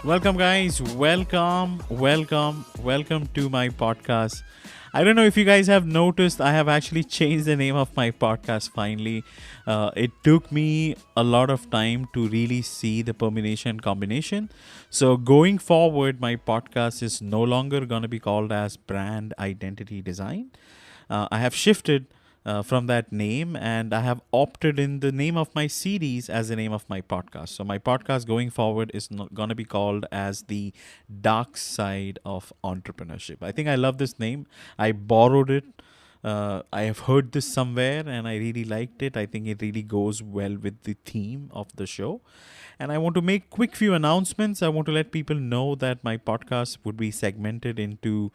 Welcome, guys. Welcome to my podcast. I don't know if you guys have noticed, I have actually changed the name of my podcast finally. It took me a lot of time to really see the permutation combination. So, going forward, my podcast is no longer going to be called as Brand Identity Design. I have shifted from that name and I have opted in the name of my series as the name of my podcast. So my podcast going forward is not going to be called as the dark side of entrepreneurship. I think I love this name. I borrowed it. I have heard this somewhere and I really liked it. I think it really goes well with the theme of the show. And I want to make quick few announcements. I want to let people know that my podcast would be segmented into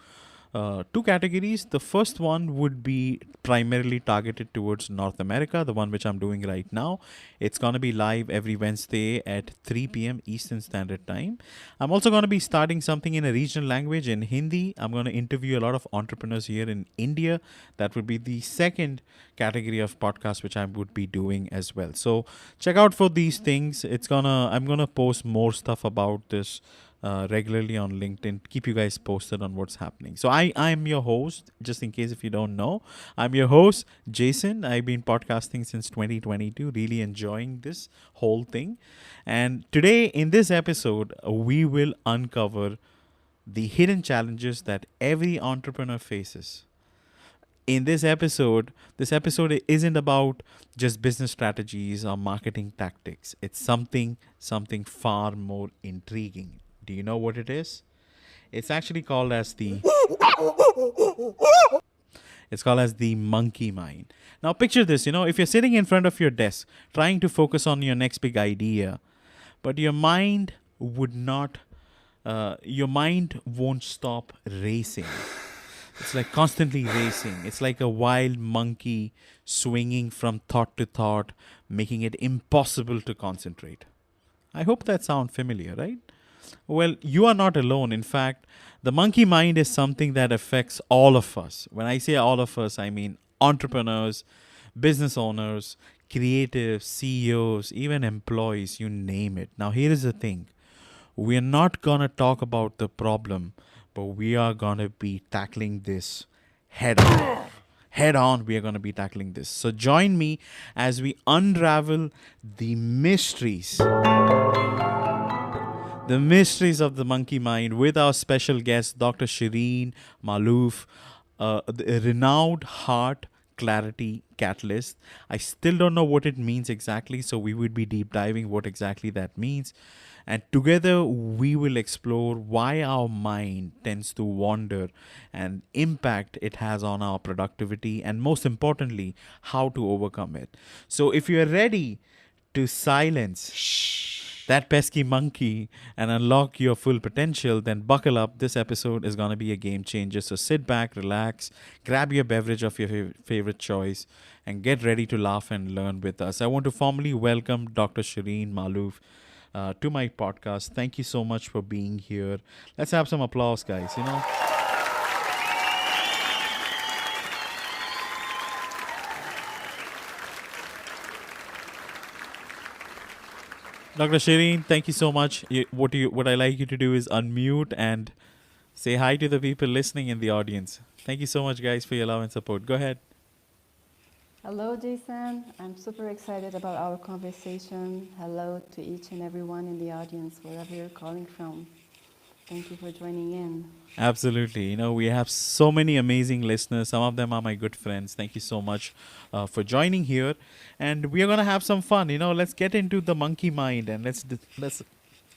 two categories. The first one would be primarily targeted towards North America, the one which I'm doing right now. It's going to be live every Wednesday at 3 p.m. Eastern Standard Time. I'm also going to be starting something in a regional language in Hindi. I'm going to interview a lot of entrepreneurs here in India. That would be the second category of podcast which I would be doing as well. So check out for these things. I'm gonna post more stuff about this regularly on LinkedIn. Keep you guys posted on what's happening. So I'm your host, just in case if you don't know. I'm your host, Jason. I've been podcasting since 2022, really enjoying this whole thing. And today in this episode, we will uncover the hidden challenges that every entrepreneur faces. In this episode isn't about just business strategies or marketing tactics. It's something far more intriguing. Do you know what it is? It's actually called as the monkey mind. Now picture this, if you're sitting in front of your desk trying to focus on your next big idea, but your mind won't stop racing. It's like constantly racing. It's like a wild monkey swinging from thought to thought, making it impossible to concentrate. I hope that sounds familiar, right? Well, you are not alone. In fact, the monkey mind is something that affects all of us. When I say all of us, I mean entrepreneurs, business owners, creatives, CEOs, even employees, you name it. Now, here is the thing. We're not going to talk about the problem, but we are going to be tackling this head on. Head on, we are going to be tackling this. So join me as we unravel the mysteries of the monkey mind with our special guest, Dr. Shireen Maluf, the renowned heart clarity catalyst. I still don't know what it means exactly, so we would be deep diving what exactly that means. And together we will explore why our mind tends to wander and impact it has on our productivity, and most importantly, how to overcome it. So if you are ready to silence that pesky monkey and unlock your full potential, then buckle up. This episode is going to be a game changer. So sit back, relax, grab your beverage of your favorite choice, and get ready to laugh and learn with us. I want to formally welcome Dr. Shireen Maluf to my podcast. Thank you so much for being here. Let's have some applause, guys. Dr. Shireen, thank you so much. What I like you to do is unmute and say hi to the people listening in the audience. Thank you so much, guys, for your love and support. Go ahead. Hello, Jason. I'm super excited about our conversation. Hello to each and everyone in the audience, wherever you're calling from. Thank you for joining in. Absolutely. We have so many amazing listeners. Some of them are my good friends. Thank you so much for joining here. And we are going to have some fun. Let's get into the monkey mind and let's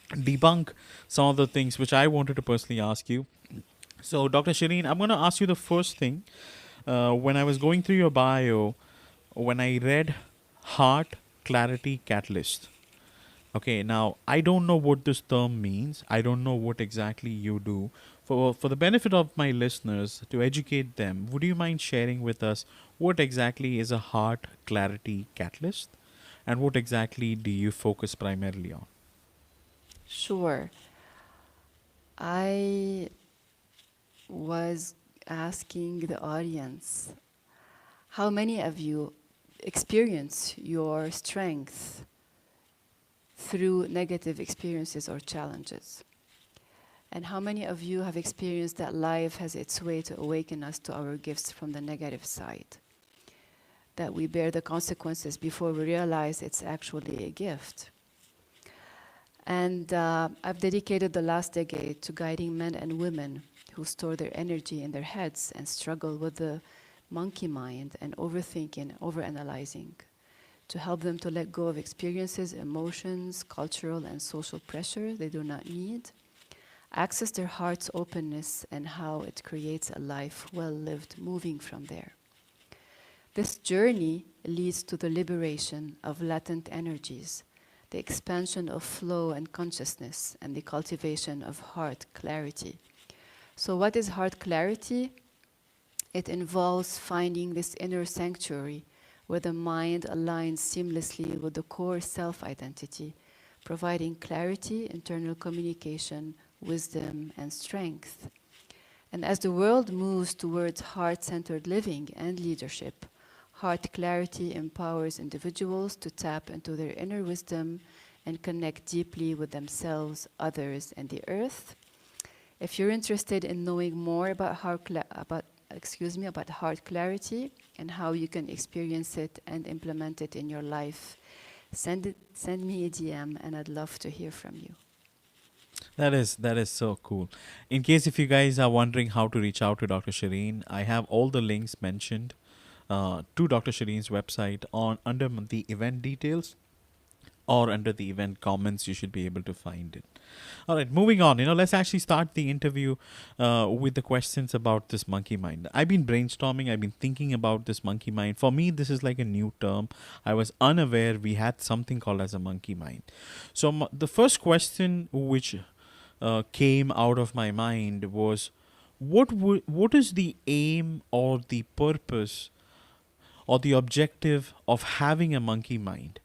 debunk some of the things which I wanted to personally ask you. So, Dr. Shireen, I'm going to ask you the first thing. When I was going through your bio, when I read heart clarity catalyst. Okay, now I don't know what this term means. I don't know what exactly you do. For the benefit of my listeners, to educate them, would you mind sharing with us what exactly is a heart clarity catalyst? And what exactly do you focus primarily on? Sure. I was asking the audience, how many of you experience your strength through negative experiences or challenges? And how many of you have experienced that life has its way to awaken us to our gifts from the negative side? That we bear the consequences before we realize it's actually a gift. And I've dedicated the last decade to guiding men and women who store their energy in their heads and struggle with the monkey mind and overthinking, overanalyzing, to help them to let go of experiences, emotions, cultural and social pressure they do not need, access their heart's openness and how it creates a life well lived moving from there. This journey leads to the liberation of latent energies, the expansion of flow and consciousness, and the cultivation of heart clarity. So what is heart clarity? It involves finding this inner sanctuary where the mind aligns seamlessly with the core self-identity, providing clarity, internal communication, wisdom, and strength. And as the world moves towards heart-centered living and leadership, heart clarity empowers individuals to tap into their inner wisdom and connect deeply with themselves, others, and the earth. If you're interested in knowing more about heart clarity and how you can experience it and implement it in your life, send me a DM, and I'd love to hear from you. That is so cool. In case if you guys are wondering how to reach out to Dr. Shireen, I have all the links mentioned to Dr. Shireen's website on under the event details or under the event comments. You should be able to find it. All right, moving on. Let's actually start the interview with the questions about this monkey mind. I've been brainstorming. I've been thinking about this monkey mind. For me, this is like a new term. I was unaware we had something called as a monkey mind. So the first question which came out of my mind was, what is the aim or the purpose or the objective of having a monkey mind?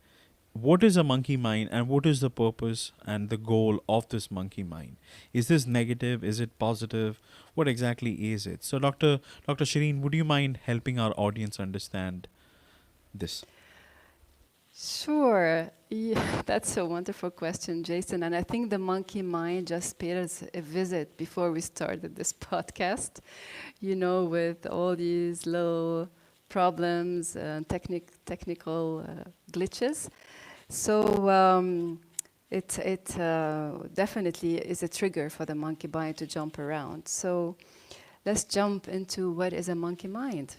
What is a monkey mind and what is the purpose and the goal of this monkey mind? Is this negative? Is it positive? What exactly is it? So Dr. Shireen, would you mind helping our audience understand this? Sure. Yeah, that's a wonderful question, Jason. And I think the monkey mind just paid us a visit before we started this podcast, with all these little problems, technical glitches. So it definitely is a trigger for the monkey mind to jump around. So let's jump into what is a monkey mind.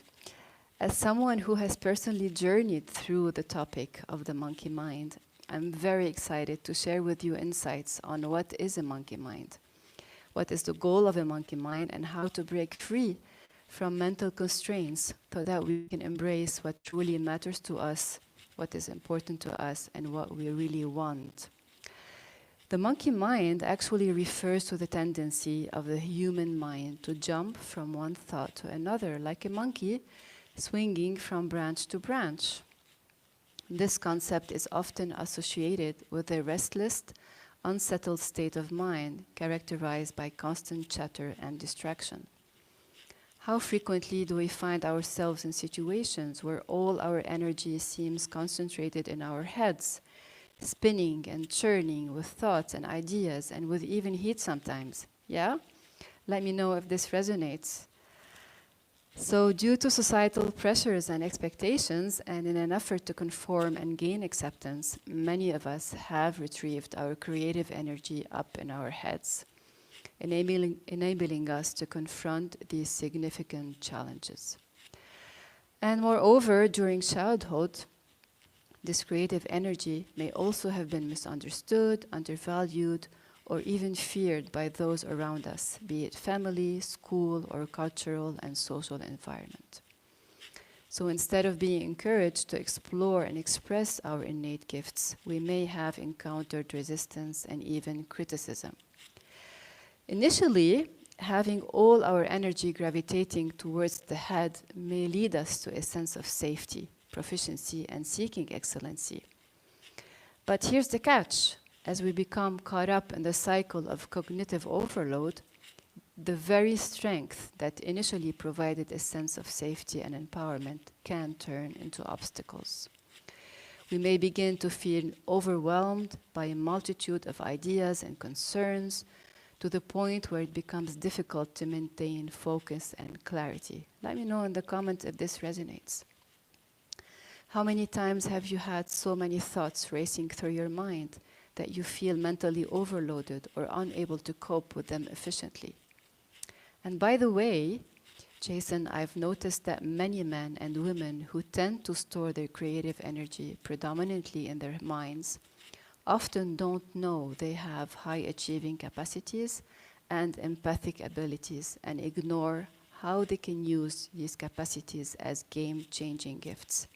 As someone who has personally journeyed through the topic of the monkey mind, I'm very excited to share with you insights on what is a monkey mind, what is the goal of a monkey mind, and how to break free from mental constraints so that we can embrace what truly matters to us, what is important to us, and what we really want. The monkey mind actually refers to the tendency of the human mind to jump from one thought to another, like a monkey swinging from branch to branch. This concept is often associated with a restless, unsettled state of mind characterized by constant chatter and distraction. How frequently do we find ourselves in situations where all our energy seems concentrated in our heads, spinning and churning with thoughts and ideas and with even heat sometimes? Yeah? Let me know if this resonates. So due to societal pressures and expectations, and in an effort to conform and gain acceptance, many of us have retrieved our creative energy up in our heads, enabling us to confront these significant challenges. And moreover, during childhood, this creative energy may also have been misunderstood, undervalued, or even feared by those around us, be it family, school, or cultural and social environment. So instead of being encouraged to explore and express our innate gifts, we may have encountered resistance and even criticism. Initially, having all our energy gravitating towards the head may lead us to a sense of safety, proficiency, and seeking excellency. But here's the catch. As we become caught up in the cycle of cognitive overload, the very strength that initially provided a sense of safety and empowerment can turn into obstacles. We may begin to feel overwhelmed by a multitude of ideas and concerns, to the point where it becomes difficult to maintain focus and clarity. Let me know in the comments if this resonates. How many times have you had so many thoughts racing through your mind that you feel mentally overloaded or unable to cope with them efficiently? And by the way, Jason, I've noticed that many men and women who tend to store their creative energy predominantly in their minds often don't know they have high achieving capacities and empathic abilities and ignore how they can use these capacities as game-changing gifts.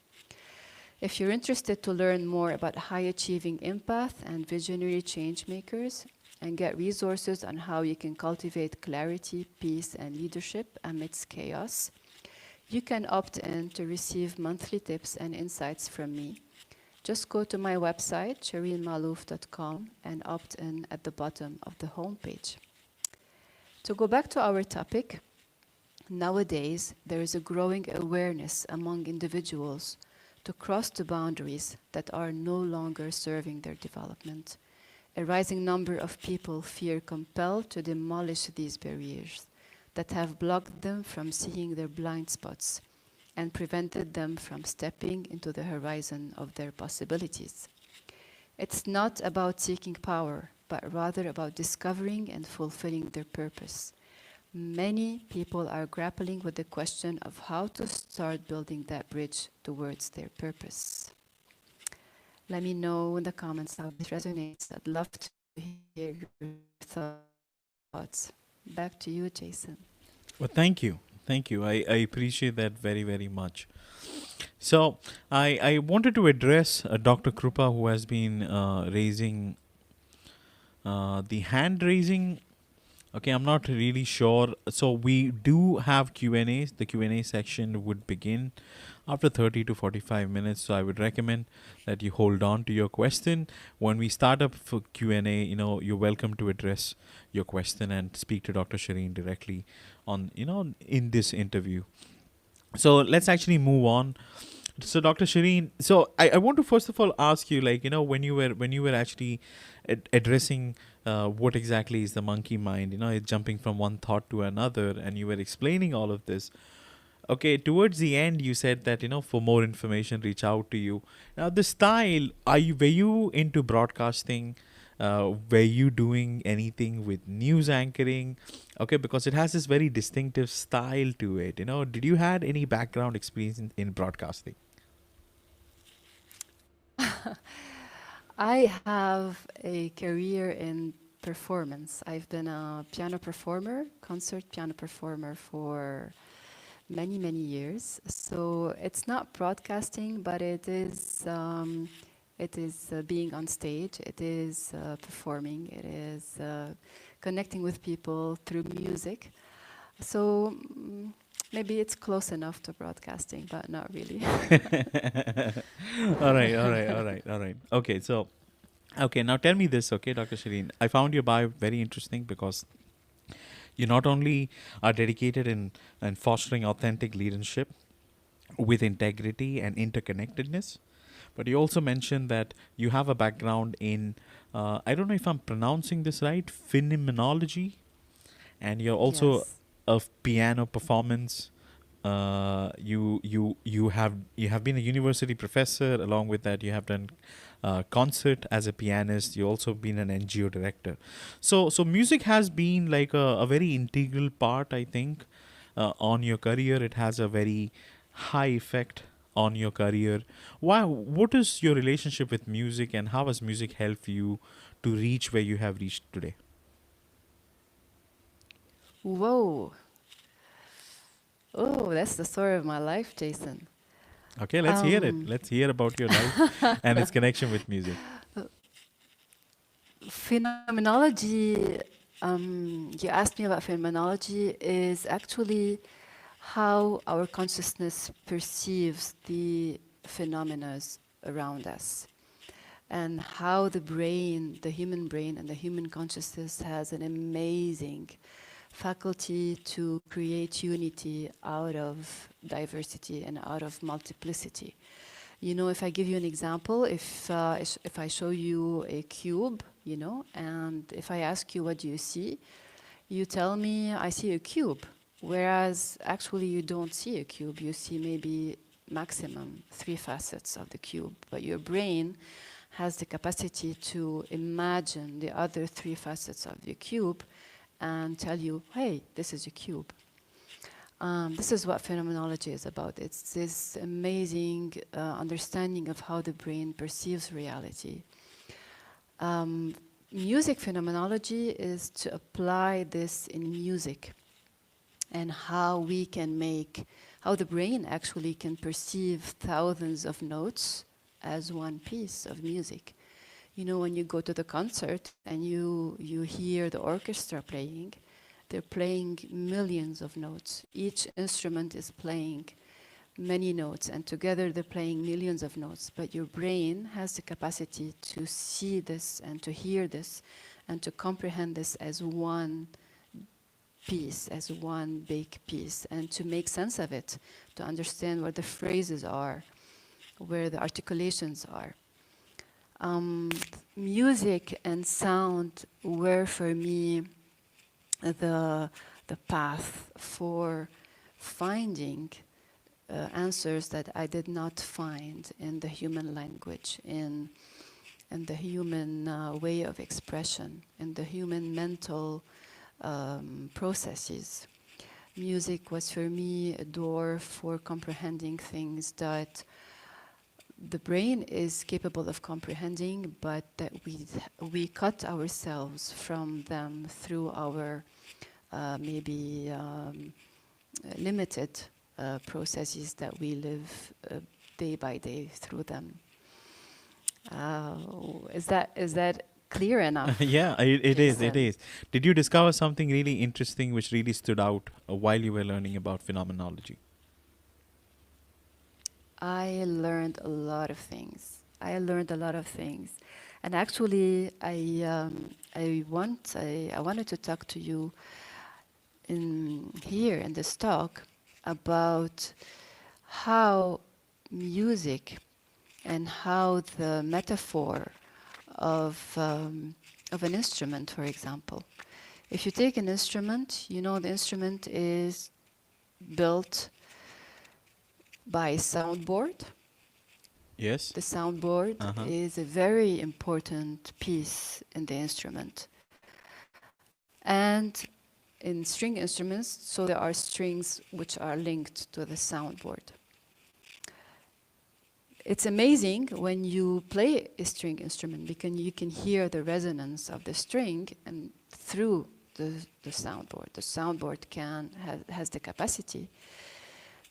If you're interested to learn more about high-achieving empath and visionary change makers and get resources on how you can cultivate clarity, peace, and leadership amidst chaos, you can opt in to receive monthly tips and insights from me. Just go to my website, shireenmaluf.com, and opt in at the bottom of the homepage. To go back to our topic, nowadays there is a growing awareness among individuals to cross the boundaries that are no longer serving their development. A rising number of people feel compelled to demolish these barriers that have blocked them from seeing their blind spots and prevented them from stepping into the horizon of their possibilities. It's not about seeking power, but rather about discovering and fulfilling their purpose. Many people are grappling with the question of how to start building that bridge towards their purpose. Let me know in the comments how this resonates. I'd love to hear your thoughts. Back to you, Jason. Well, thank you. Thank you. I appreciate that very, very much. So, I wanted to address Dr. Krupa, who has been raising the hand raising. Okay, I'm not really sure. So we do have Q&As. The Q&A section would begin after 30 to 45 minutes. So I would recommend that you hold on to your question. When we start up for Q&A, you're welcome to address your question and speak to Dr. Shireen directly on, in this interview. So let's actually move on. So Dr. Shireen, so I want to first of all ask you, when you were actually addressing what exactly is the monkey mind, it's jumping from one thought to another, and you were explaining all of this. Okay, towards the end, you said that, for more information, reach out to you. Now, the style, were you into broadcasting? Were you doing anything with news anchoring? Okay, because it has this very distinctive style to it. Did you had any background experience in broadcasting? I have a career in performance. I've been a piano performer, concert piano performer for many, many years. So it's not broadcasting, but it is being on stage. It is performing. It is connecting with people through music. So maybe it's close enough to broadcasting, but not really. All right. Okay, now tell me this, okay, Dr. Shireen. I found your bio very interesting because you not only are dedicated in fostering authentic leadership with integrity and interconnectedness, but you also mentioned that you have a background in, I don't know if I'm pronouncing this right, phenomenology, and you're also Yes. a piano performance. You have been a university professor. Along with that, you have done concert as a pianist. You also been an NGO director. So music has been like a very integral part, I think, on your career. It has a very high effect on your career. Why? What is your relationship with music, and how has music helped you to reach where you have reached today? Whoa. Oh, that's the story of my life, Jason. Okay, let's hear it. Let's hear about your life and its connection with music. Phenomenology, you asked me about phenomenology, is actually how our consciousness perceives the phenomena around us, and how the brain, the human brain and the human consciousness has an amazing faculty to create unity out of diversity and out of multiplicity. If I give you an example, if I show you a cube, and if I ask you what do you see, you tell me I see a cube, whereas actually you don't see a cube. You see maybe maximum 3 facets of the cube, but your brain has the capacity to imagine the other 3 facets of the cube and tell you, hey, this is a cube. This is what phenomenology is about. It's this amazing understanding of how the brain perceives reality. Music phenomenology is to apply this in music, and how the brain actually can perceive thousands of notes as one piece of music. When you go to the concert and you hear the orchestra playing, they're playing millions of notes. Each instrument is playing many notes, and together they're playing millions of notes. But your brain has the capacity to see this and to hear this and to comprehend this as one piece, as one big piece, and to make sense of it, to understand where the phrases are, where the articulations are. Music and sound were for me the path for finding answers that I did not find in the human language, in the human way of expression, in the human mental processes. Music was for me a door for comprehending things that the brain is capable of comprehending, but that we cut ourselves from them through our maybe limited processes that we live day by day through them. Is that clear enough? Yeah, it is. It Jason? is. Did you discover something really interesting which really stood out while you were learning about phenomenology? I learned a lot of things. And actually, I wanted to talk to you here in this talk about how music and how the metaphor of an instrument, for example. If you take an instrument, the instrument is built by a soundboard. Yes. The soundboard is a very important piece in the instrument. And in string instruments, so there are strings which are linked to the soundboard. It's amazing when you play a string instrument because you can hear the resonance of the string and through the soundboard. The soundboard has the capacity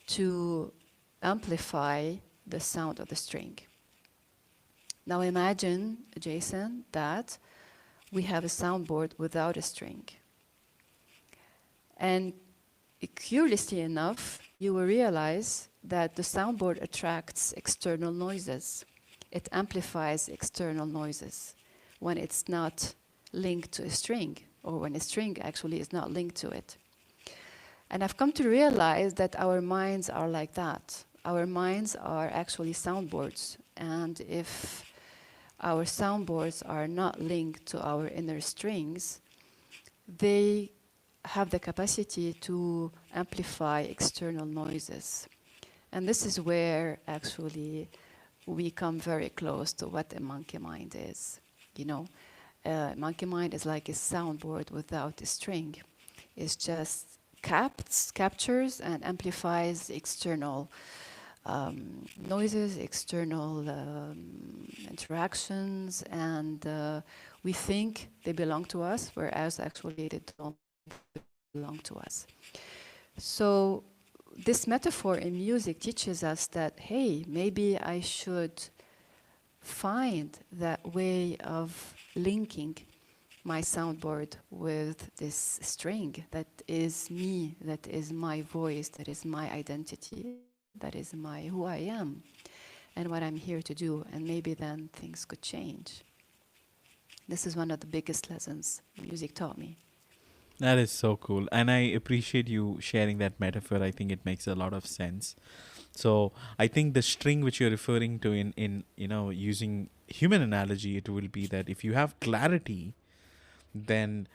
to amplify the sound of the string. Now imagine, Jason, that we have a soundboard without a string. And curiously enough, you will realize that the soundboard attracts external noises. It amplifies external noises when it's not linked to a string, or when a string actually is not linked to it. And I've come to realize that our minds are like that. Our minds are actually soundboards. And if our soundboards are not linked to our inner strings, they have the capacity to amplify external noises. And this is where actually we come very close to what a monkey mind is. Monkey mind is like a soundboard without a string. It's just captures and amplifies external noises, external interactions, and we think they belong to us, whereas actually they don't belong to us. So this metaphor in music teaches us that, hey, maybe I should find that way of linking my soundboard with this string that is me, that is my voice, that is my identity, that is who I am and what I'm here to do, and maybe then things could change. This is one of the biggest lessons music taught me. That is so cool. And I appreciate you sharing that metaphor. I think it makes a lot of sense. So I think the string which you're referring to in using human analogy, it will be that if you have clarity, then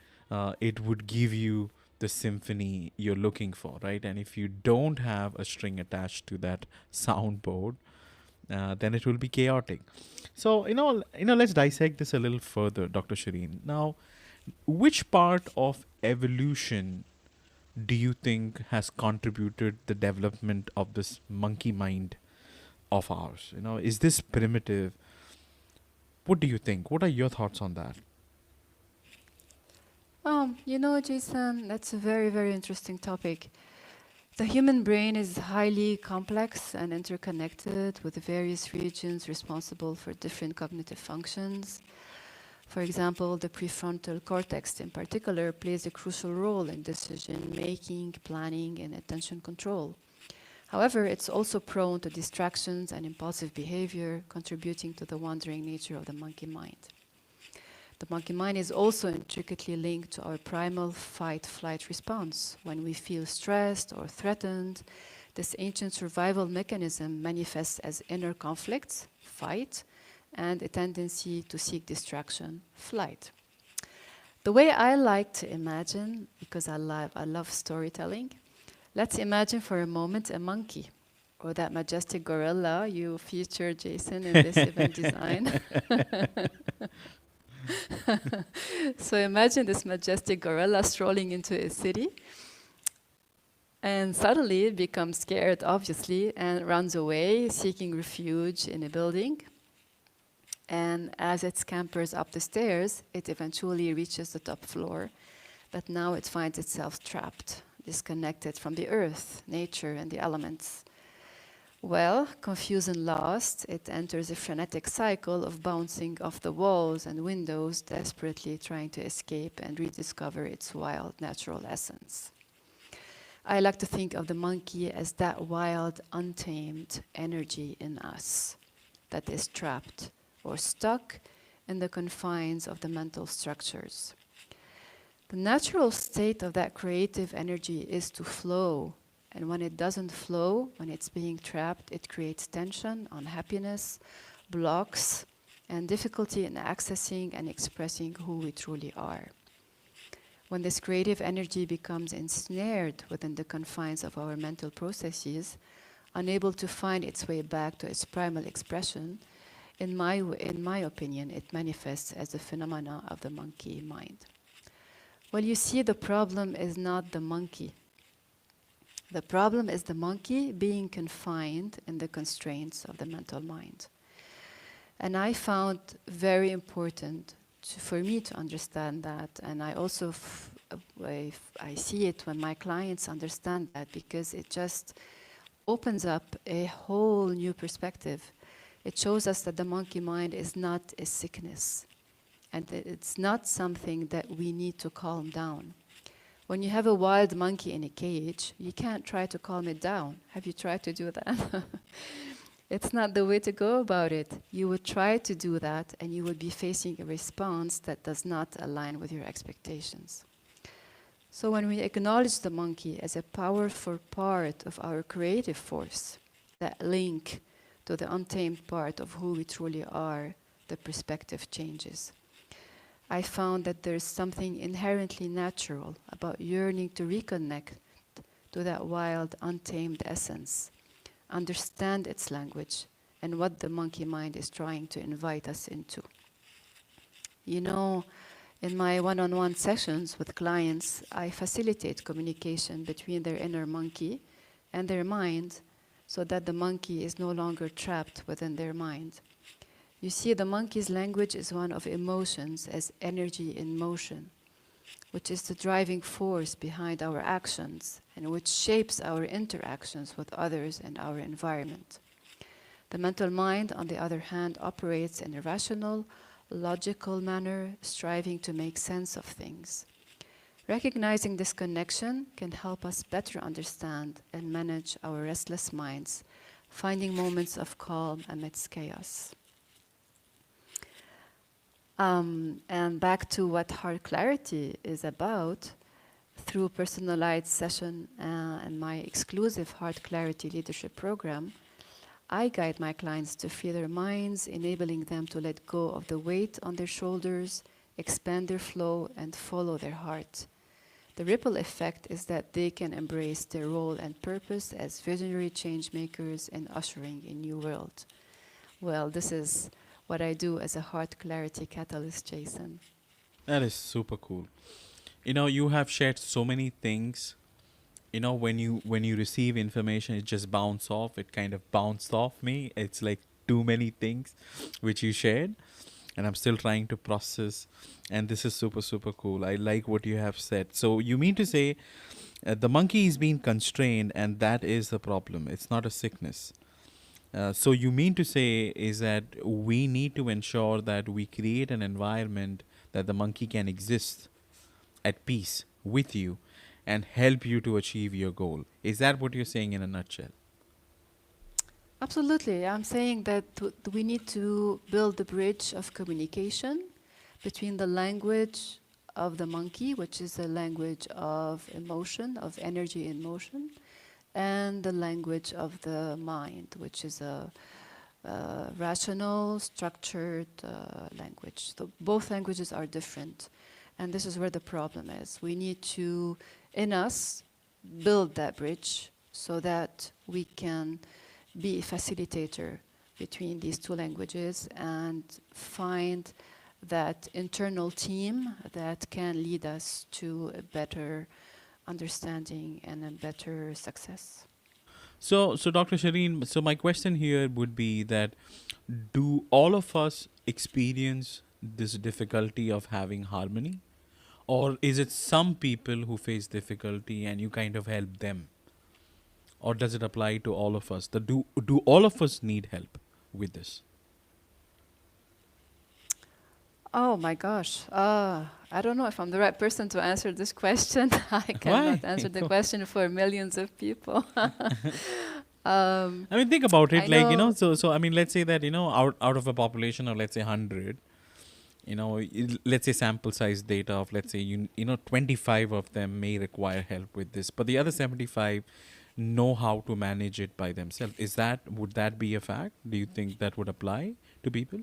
it would give you the symphony you're looking for, right? And if you don't have a string attached to that soundboard, then it will be chaotic. So let's dissect this a little further, Dr. Shireen. Now, which part of evolution do you think has contributed the development of this monkey mind of ours? Is this primitive? What do you think? What are your thoughts on that? Jason, that's a very, very interesting topic. The human brain is highly complex and interconnected with various regions responsible for different cognitive functions. For example, the prefrontal cortex in particular plays a crucial role in decision making, planning, and attention control. However, it's also prone to distractions and impulsive behavior, contributing to the wandering nature of the monkey mind. The monkey mind is also intricately linked to our primal fight-flight response. When we feel stressed or threatened, this ancient survival mechanism manifests as inner conflicts, fight, and a tendency to seek distraction, flight. The way I like to imagine, because I love storytelling, let's imagine for a moment a monkey, or that majestic gorilla you featured, Jason, in this event design. So imagine this majestic gorilla strolling into a city, and suddenly it becomes scared, obviously, and runs away, seeking refuge in a building. And as it scampers up the stairs, it eventually reaches the top floor, but now it finds itself trapped, disconnected from the earth, nature, and the elements. Well, confused and lost, it enters a frenetic cycle of bouncing off the walls and windows, desperately trying to escape and rediscover its wild, natural essence. I like to think of the monkey as that wild, untamed energy in us that is trapped or stuck in the confines of the mental structures. The natural state of that creative energy is to flow. And when it doesn't flow, when it's being trapped, it creates tension, unhappiness, blocks, and difficulty in accessing and expressing who we truly are. When this creative energy becomes ensnared within the confines of our mental processes, unable to find its way back to its primal expression, in my opinion, it manifests as the phenomena of the monkey mind. Well, you see, the problem is not the monkey. The problem is the monkey being confined in the constraints of the mental mind. And I found very important for me to understand that, and I also I see it when my clients understand that, because it just opens up a whole new perspective. It shows us that the monkey mind is not a sickness, and it's not something that we need to calm down. When you have a wild monkey in a cage, you can't try to calm it down. Have you tried to do that? It's not the way to go about it. You would try to do that, and you would be facing a response that does not align with your expectations. So when we acknowledge the monkey as a powerful part of our creative force, that link to the untamed part of who we truly are, the perspective changes. I found that there's something inherently natural about yearning to reconnect to that wild, untamed essence, understand its language, and what the monkey mind is trying to invite us into. You know, in my one-on-one sessions with clients, I facilitate communication between their inner monkey and their mind, so that the monkey is no longer trapped within their mind. You see, the monkey's language is one of emotions as energy in motion, which is the driving force behind our actions and which shapes our interactions with others and our environment. The mental mind, on the other hand, operates in a rational, logical manner, striving to make sense of things. Recognizing this connection can help us better understand and manage our restless minds, finding moments of calm amidst chaos. And back to what heart clarity is about, through personalized session and my exclusive Heart Clarity Leadership Program, I guide my clients to free their minds, enabling them to let go of the weight on their shoulders, expand their flow, and follow their heart. The ripple effect is that they can embrace their role and purpose as visionary change makers and ushering a new world. Well, this is what I do as a heart clarity catalyst, Jason. That is super cool. You have shared so many things. When you receive information, it just bounce off. It kind of bounced off me. It's like too many things which you shared, and I'm still trying to process. And this is super super cool. I like what you have said. So you mean to say the monkey is being constrained, and that is the problem. It's not a sickness. So you mean to say is that we need to ensure that we create an environment that the monkey can exist at peace with you and help you to achieve your goal. Is that what you're saying in a nutshell? Absolutely. I'm saying that we need to build the bridge of communication between the language of the monkey, which is a language of emotion, of energy in motion, and the language of the mind, which is a rational, structured language. So both languages are different. And this is where the problem is. We need to, in us, build that bridge so that we can be a facilitator between these two languages and find that internal team that can lead us to a better understanding and a better success. So Dr. Shireen, so my question here would be that do all of us experience this difficulty of having harmony? Or is it some people who face difficulty and you kind of help them? Or does it apply to all of us? Do all of us need help with this? Oh my gosh. I don't know if I'm the right person to answer this question. I Why? cannot answer the question for millions of people. I mean, think about it. I Like, know. so I mean, let's say that, out of a population of, let's say, 100, let's say sample size data of, let's say, 25 of them may require help with this, but the other 75 know how to manage it by themselves. Would that be a fact? Do you think that would apply to people?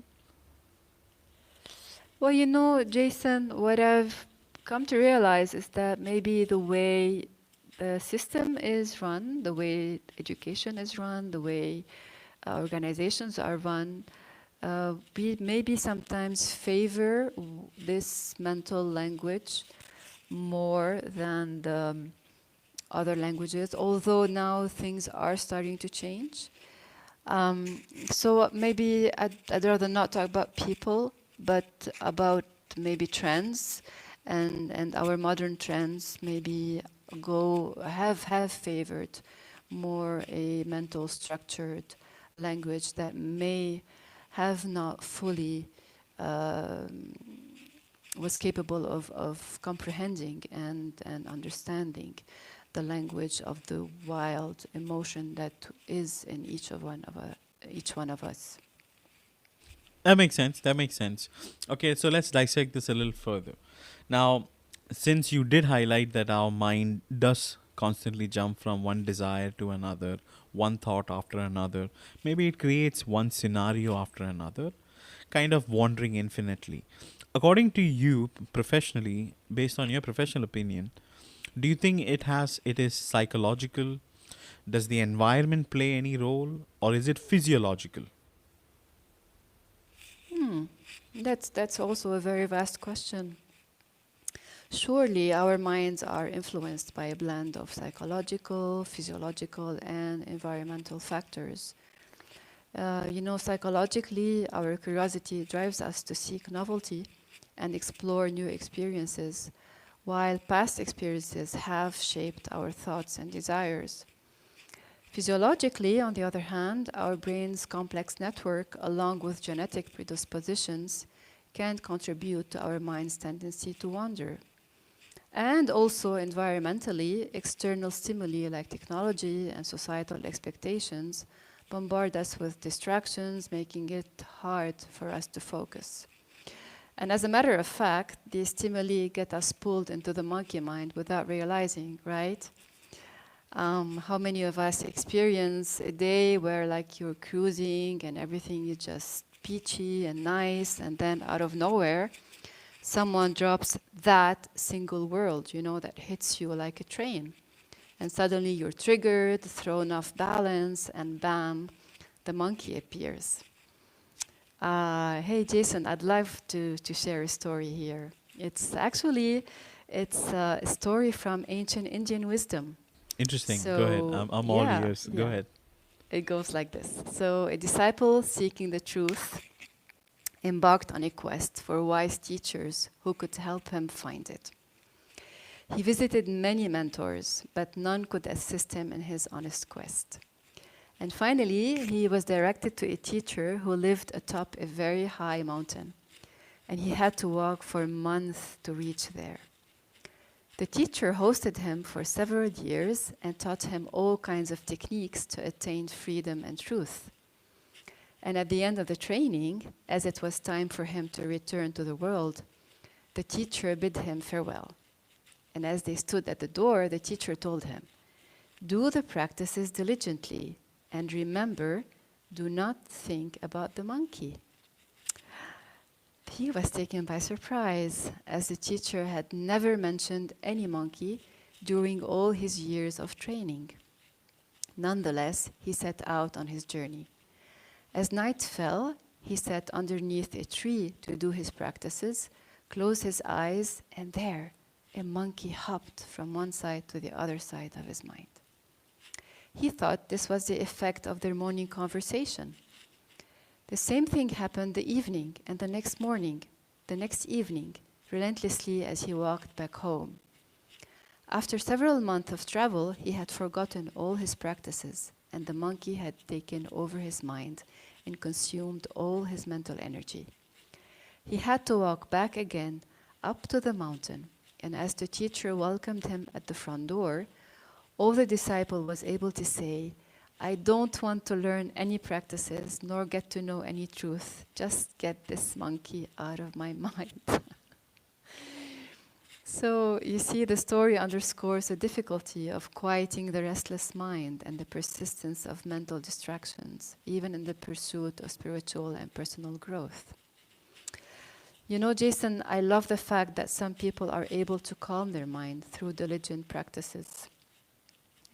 Well, Jason, what I've come to realize is that maybe the way the system is run, the way education is run, the way organizations are run, we maybe sometimes favor this mental language more than the other languages, although now things are starting to change. So maybe I'd rather not talk about people, but about maybe trends, and our modern trends maybe have favored more a mental structured language that may have not fully was capable of comprehending and understanding the language of the wild emotion that is in each one of us. That makes sense. That makes sense. Okay, so let's dissect this a little further. Now, since you did highlight that our mind does constantly jump from one desire to another, one thought after another, maybe it creates one scenario after another, kind of wandering infinitely. According to you, professionally, based on your professional opinion, do you think it is psychological? Does the environment play any role, or is it physiological? That's also a very vast question. Surely our minds are influenced by a blend of psychological, physiological, and environmental factors. Psychologically, our curiosity drives us to seek novelty and explore new experiences, while past experiences have shaped our thoughts and desires. Physiologically, on the other hand, our brain's complex network, along with genetic predispositions, can contribute to our mind's tendency to wander. And also environmentally, external stimuli like technology and societal expectations bombard us with distractions, making it hard for us to focus. And as a matter of fact, these stimuli get us pulled into the monkey mind without realizing, right? How many of us experience a day where like you're cruising and everything is just peachy and nice, and then out of nowhere, someone drops that single word, that hits you like a train. And suddenly you're triggered, thrown off balance, and bam, the monkey appears. Hey, Jason, I'd love to share a story here. It's a story from ancient Indian wisdom. Interesting. Go ahead. So, I'm all yeah, ears. Go yeah, ahead. it goes like this. So, a disciple seeking the truth embarked on a quest for wise teachers who could help him find it. He visited many mentors, but none could assist him in his honest quest. And finally, he was directed to a teacher who lived atop a very high mountain, and he had to walk for months to reach there. The teacher hosted him for several years and taught him all kinds of techniques to attain freedom and truth. And at the end of the training, as it was time for him to return to the world, the teacher bid him farewell. And as they stood at the door, the teacher told him, "Do the practices diligently, and remember, do not think about the monkey." He was taken by surprise, as the teacher had never mentioned any monkey during all his years of training. Nonetheless, he set out on his journey. As night fell, he sat underneath a tree to do his practices, closed his eyes, and there, a monkey hopped from one side to the other side of his mind. He thought this was the effect of their morning conversation. The same thing happened the evening and the next morning, the next evening, relentlessly as he walked back home. After several months of travel, he had forgotten all his practices, and the monkey had taken over his mind and consumed all his mental energy. He had to walk back again up to the mountain, and as the teacher welcomed him at the front door, all the disciple was able to say, "I don't want to learn any practices nor get to know any truth. Just get this monkey out of my mind." So you see, the story underscores the difficulty of quieting the restless mind and the persistence of mental distractions, even in the pursuit of spiritual and personal growth. Jason, I love the fact that some people are able to calm their mind through diligent practices,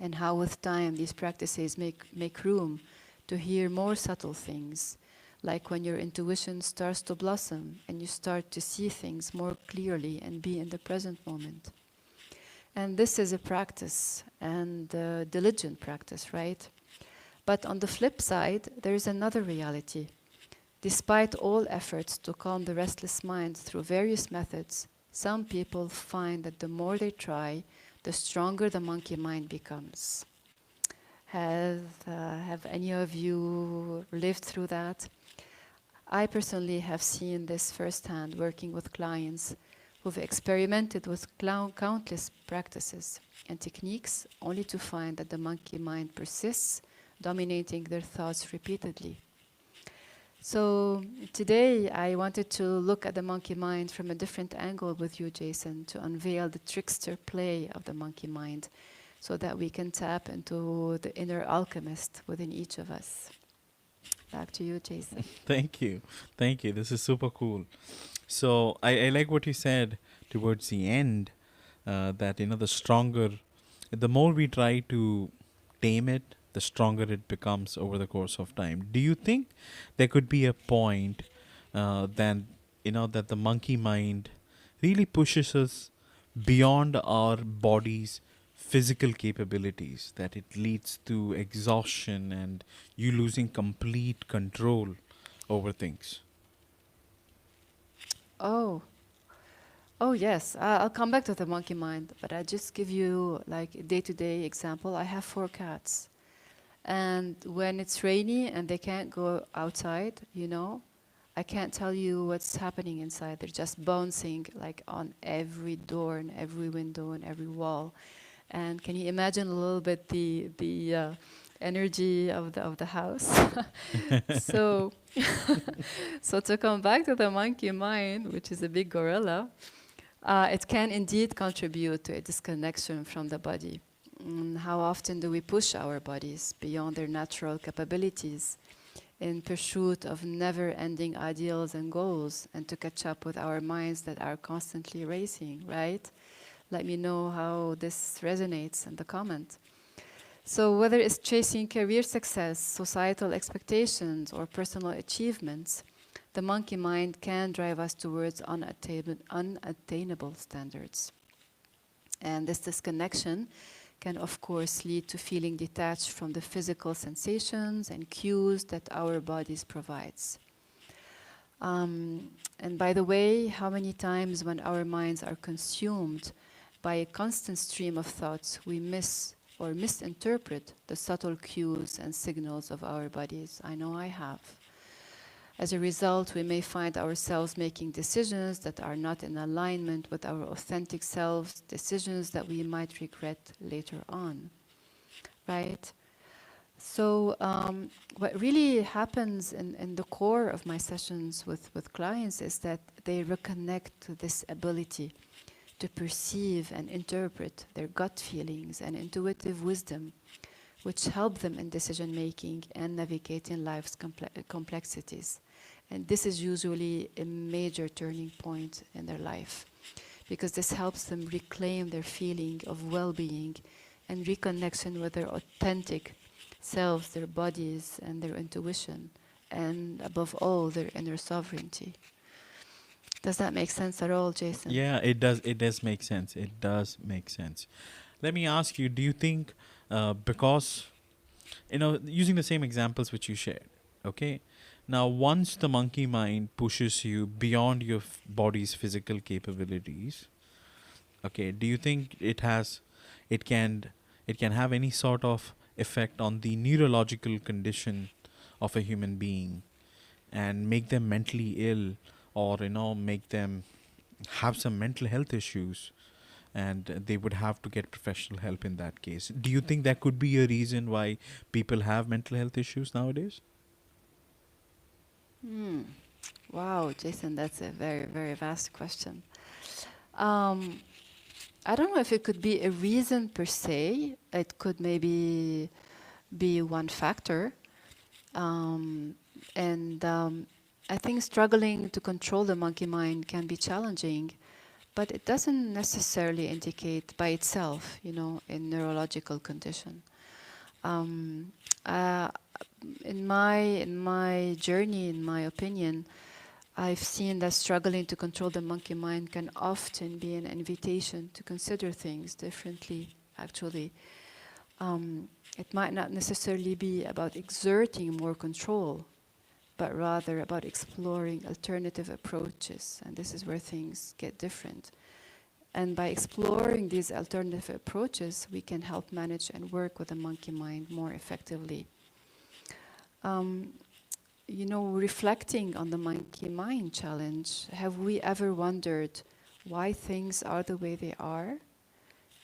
and how with time these practices make room to hear more subtle things, like when your intuition starts to blossom and you start to see things more clearly and be in the present moment. And this is a practice, and diligent practice, right? But on the flip side, there is another reality. Despite all efforts to calm the restless mind through various methods, some people find that the more they try, the stronger the monkey mind becomes. Have any of you lived through that? I personally have seen this firsthand working with clients who've experimented with countless practices and techniques only to find that the monkey mind persists, dominating their thoughts repeatedly. So today I wanted to look at the monkey mind from a different angle with you, Jason, to unveil the trickster play of the monkey mind so that we can tap into the inner alchemist within each of us. Back to you, Jason. Thank you. Thank you. This is super cool. So I like what you said towards the end, that, the more we try to tame it, the stronger it becomes over the course of time. Do you think there could be a point then, that the monkey mind really pushes us beyond our body's physical capabilities, that it leads to exhaustion and you losing complete control over things? Oh yes, I'll come back to the monkey mind, but I just give you like a day-to-day example. I have 4 cats. And when it's rainy and they can't go outside, I can't tell you what's happening inside. They're just bouncing like on every door and every window and every wall. And can you imagine a little bit the energy of the house? So So to come back to the monkey mind, which is a big gorilla, it can indeed contribute to a disconnection from the body. How often do we push our bodies beyond their natural capabilities in pursuit of never-ending ideals and goals, and to catch up with our minds that are constantly racing, right? Let me know how this resonates in the comment. So whether it's chasing career success, societal expectations, or personal achievements, the monkey mind can drive us towards unattainable standards. And this disconnection can, of course, lead to feeling detached from the physical sensations and cues that our bodies provides. And by the way, how many times when our minds are consumed by a constant stream of thoughts, we miss or misinterpret the subtle cues and signals of our bodies? I know I have. As a result, we may find ourselves making decisions that are not in alignment with our authentic selves, decisions that we might regret later on, right? So what really happens in the core of my sessions with clients is that they reconnect to this ability to perceive and interpret their gut feelings and intuitive wisdom, which help them in decision making and navigating life's complexities. And this is usually a major turning point in their life, because this helps them reclaim their feeling of well-being and reconnection with their authentic selves, their bodies, and their intuition, and above all, their inner sovereignty. Does that make sense at all, Jason? Yeah, it does. It does make sense. It does make sense. Let me ask you: do you think, because using the same examples which you shared, okay? Now, once the monkey mind pushes you beyond your body's physical capabilities, okay, do you think it can, it can have any sort of effect on the neurological condition of a human being and make them mentally ill, or make them have some mental health issues, and they would have to get professional help in that case? Do you think that could be a reason why people have mental health issues nowadays? Wow, Jason, that's a very, very vast question. I don't know if it could be a reason per se. It could maybe be one factor. And I think struggling to control the monkey mind can be challenging, but it doesn't necessarily indicate by itself, a neurological condition. Uh, in my journey, in my opinion, I've seen that struggling to control the monkey mind can often be an invitation to consider things differently, actually. It might not necessarily be about exerting more control, but rather about exploring alternative approaches. And this is where things get different. And by exploring these alternative approaches, we can help manage and work with the monkey mind more effectively. Reflecting on the monkey mind challenge, have we ever wondered why things are the way they are?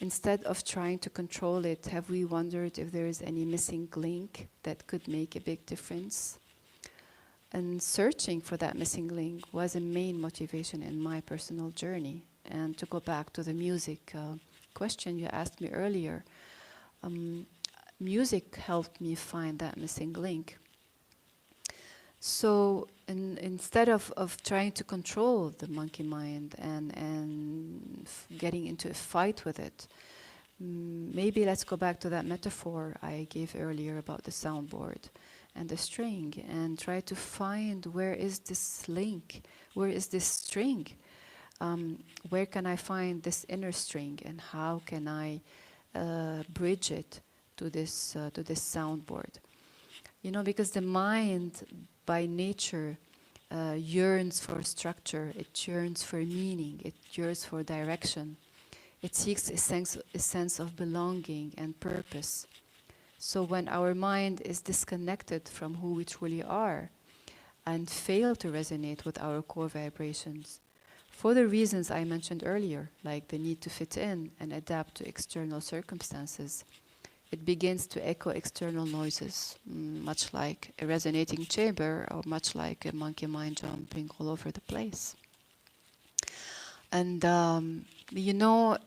Instead of trying to control it, have we wondered if there is any missing link that could make a big difference? And searching for that missing link was a main motivation in my personal journey. And to go back to the music question you asked me earlier, music helped me find that missing link. So instead of trying to control the monkey mind and getting into a fight with it, maybe let's go back to that metaphor I gave earlier about the soundboard and the string, and try to find where is this link, where is this string, where can I find this inner string, and how can I bridge it to this soundboard. Because the mind by nature yearns for structure, it yearns for meaning, it yearns for direction. It seeks a sense of belonging and purpose. So when our mind is disconnected from who we truly are and fail to resonate with our core vibrations, for the reasons I mentioned earlier, like the need to fit in and adapt to external circumstances, it begins to echo external noises, much like a resonating chamber or much like a monkey mind jumping all over the place. And you know,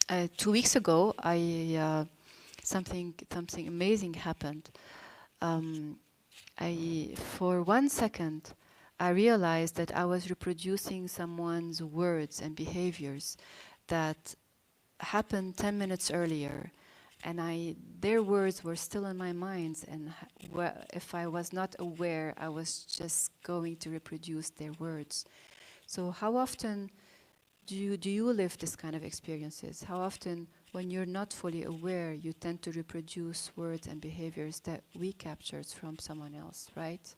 2 weeks ago, something amazing happened. For 1 second, I realized that I was reproducing someone's words and behaviors that happened 10 minutes earlier, and their words were still in my mind, and if I was not aware, I was just going to reproduce their words. So how often do you live this kind of experiences? How often, when you're not fully aware, you tend to reproduce words and behaviors that we captured from someone else, right?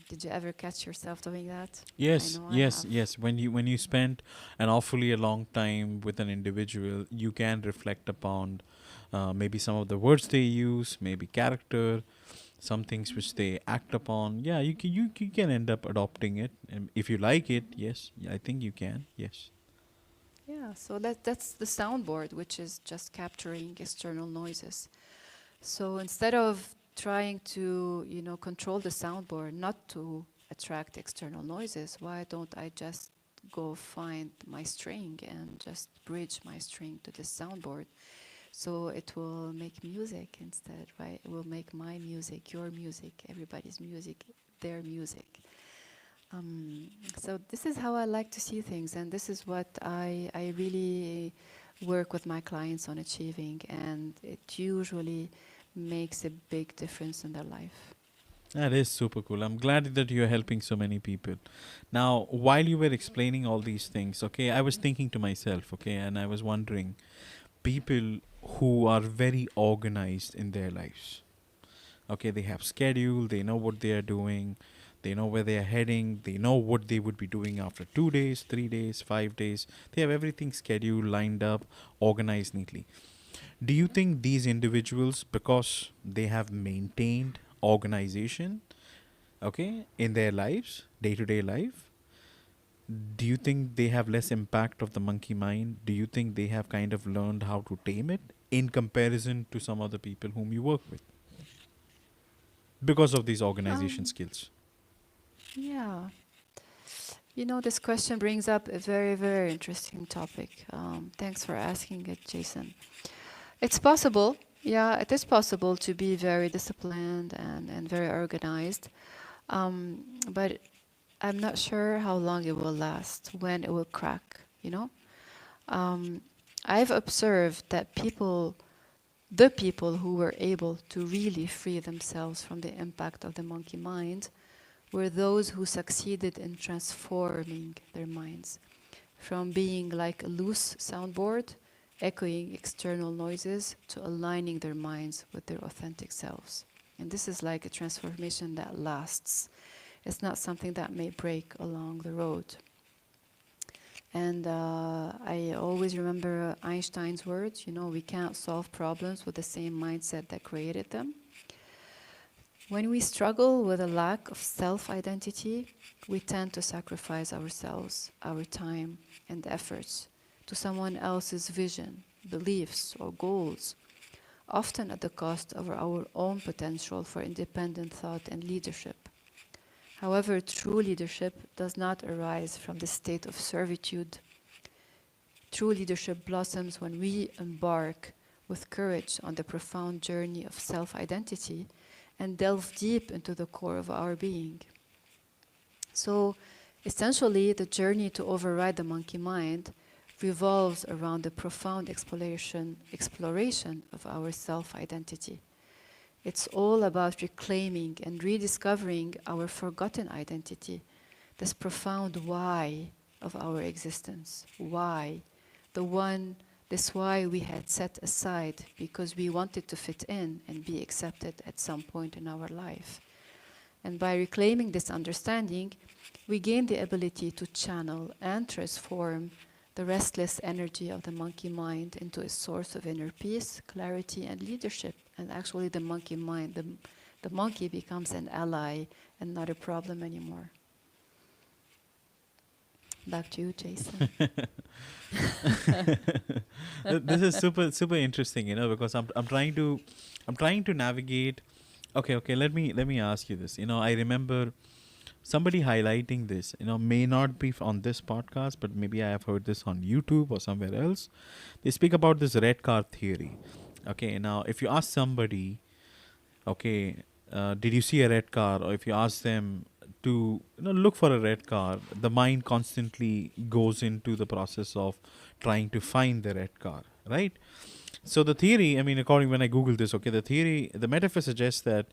Did you ever catch yourself doing that? I Yes, know I yes, have. yes. When you spend an awfully a long time with an individual, you can reflect upon maybe some of the words they use, maybe character, some things which they act upon. Yeah, you can end up adopting it, and if you like it, yes, yeah, I think you can. Yes. Yeah, so that's the soundboard, which is just capturing external noises. So instead of trying to, control the soundboard not to attract external noises, why don't I just go find my string and just bridge my string to the soundboard? So it will make music instead, right? It will make my music, your music, everybody's music, their music. So this is how I like to see things, and this is what I really work with my clients on achieving, and it usually makes a big difference in their life. That is super cool. I'm glad that you're helping so many people. Now, while you were explaining all these things, okay, I was thinking to myself, okay, and I was wondering, people who are very organized in their lives, okay, they have schedule, they know what they are doing, they know where they are heading, they know what they would be doing after 2 days, 3 days, 5 days. They have everything scheduled, lined up, organized neatly. Do you think these individuals, because they have maintained organization, okay, in their lives, day to day life, do you think they have less impact of the monkey mind? Do you think they have kind of learned how to tame it in comparison to some other people whom you work with because of these organization Um, skills? yeah, this question brings up a very, very interesting topic. Thanks for asking it, Jason. It's possible, yeah, it is possible to be very disciplined and very organized, but I'm not sure how long it will last, when it will crack, Um, I've observed that the people who were able to really free themselves from the impact of the monkey mind were those who succeeded in transforming their minds from being like a loose soundboard, echoing external noises, to aligning their minds with their authentic selves. And this is like a transformation that lasts. It's not something that may break along the road. And I always remember Einstein's words, we can't solve problems with the same mindset that created them. When we struggle with a lack of self-identity, we tend to sacrifice ourselves, our time, and efforts to someone else's vision, beliefs, or goals, often at the cost of our own potential for independent thought and leadership. However, true leadership does not arise from the state of servitude. True leadership blossoms when we embark with courage on the profound journey of self-identity and delve deep into the core of our being. So, essentially, the journey to override the monkey mind revolves around the profound exploration of our self-identity. It's all about reclaiming and rediscovering our forgotten identity, this profound why of our existence. Why? This why we had set aside because we wanted to fit in and be accepted at some point in our life. And by reclaiming this understanding, we gain the ability to channel and transform the restless energy of the monkey mind into a source of inner peace, clarity, and leadership. And actually the monkey mind, the monkey becomes an ally and not a problem anymore. Back to you, Jason. This is super interesting, because I'm trying to navigate. Okay, let me ask you this. I remember somebody highlighting this, may not be on this podcast, but maybe I have heard this on YouTube or somewhere else. They speak about this red car theory. Okay, now if you ask somebody, okay, did you see a red car? Or if you ask them to look for a red car, the mind constantly goes into the process of trying to find the red car, right? So the theory, I mean, according when I Google this, okay, the metaphor suggests that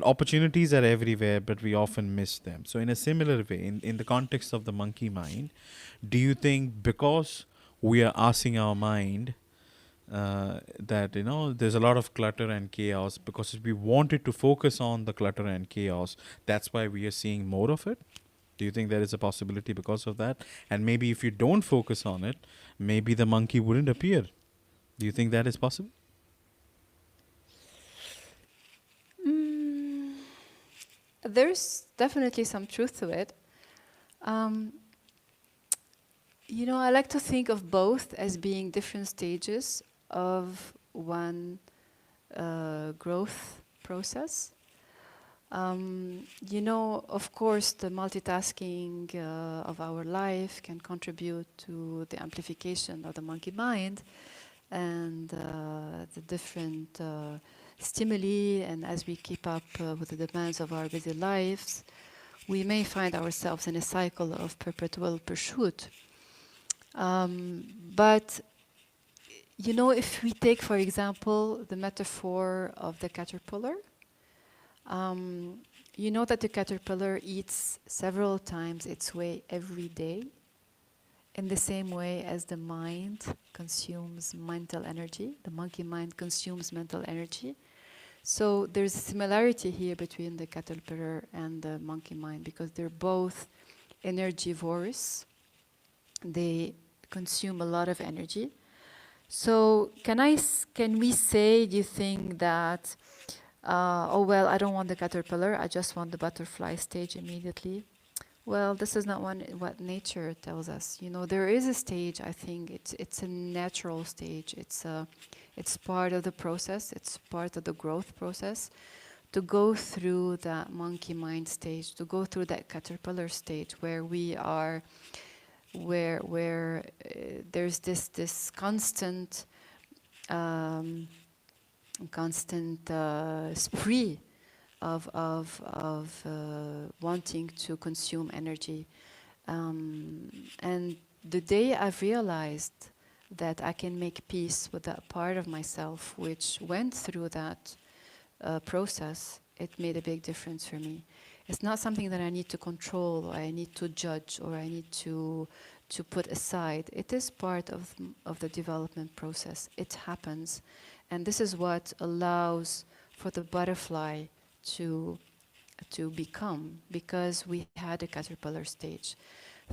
opportunities are everywhere, but we often miss them. So in a similar way, in the context of the monkey mind, do you think because we are asking our mind that there's a lot of clutter and chaos, because if we wanted to focus on the clutter and chaos, that's why we are seeing more of it? Do you think there is a possibility because of that? And maybe if you don't focus on it, maybe the monkey wouldn't appear. Do you think that is possible? Mm, there's definitely some truth to it. Um, I like to think of both as being different stages of one growth process. Of course, the multitasking of our life can contribute to the amplification of the monkey mind and the different stimuli. And as we keep up with the demands of our busy lives, we may find ourselves in a cycle of perpetual pursuit. But if we take, for example, the metaphor of the caterpillar, that the caterpillar eats several times its way every day, in the same way as the mind consumes mental energy. The monkey mind consumes mental energy. So there's a similarity here between the caterpillar and the monkey mind, because they're both energivores. They consume a lot of energy. So can we say, do you think that, I don't want the caterpillar, I just want the butterfly stage immediately? Well, this is not what nature tells us. There is a stage, I think it's a natural stage. It's part of the process, it's part of the growth process, to go through that monkey mind stage, to go through that caterpillar stage where we are, where there's this constant spree of wanting to consume energy. And the day I've realized that I can make peace with that part of myself which went through that process, it made a big difference for me. It's not something that I need to control, or I need to judge, or I need to put aside. It is part of the development process. It happens. And this is what allows for the butterfly to become, because we had a caterpillar stage.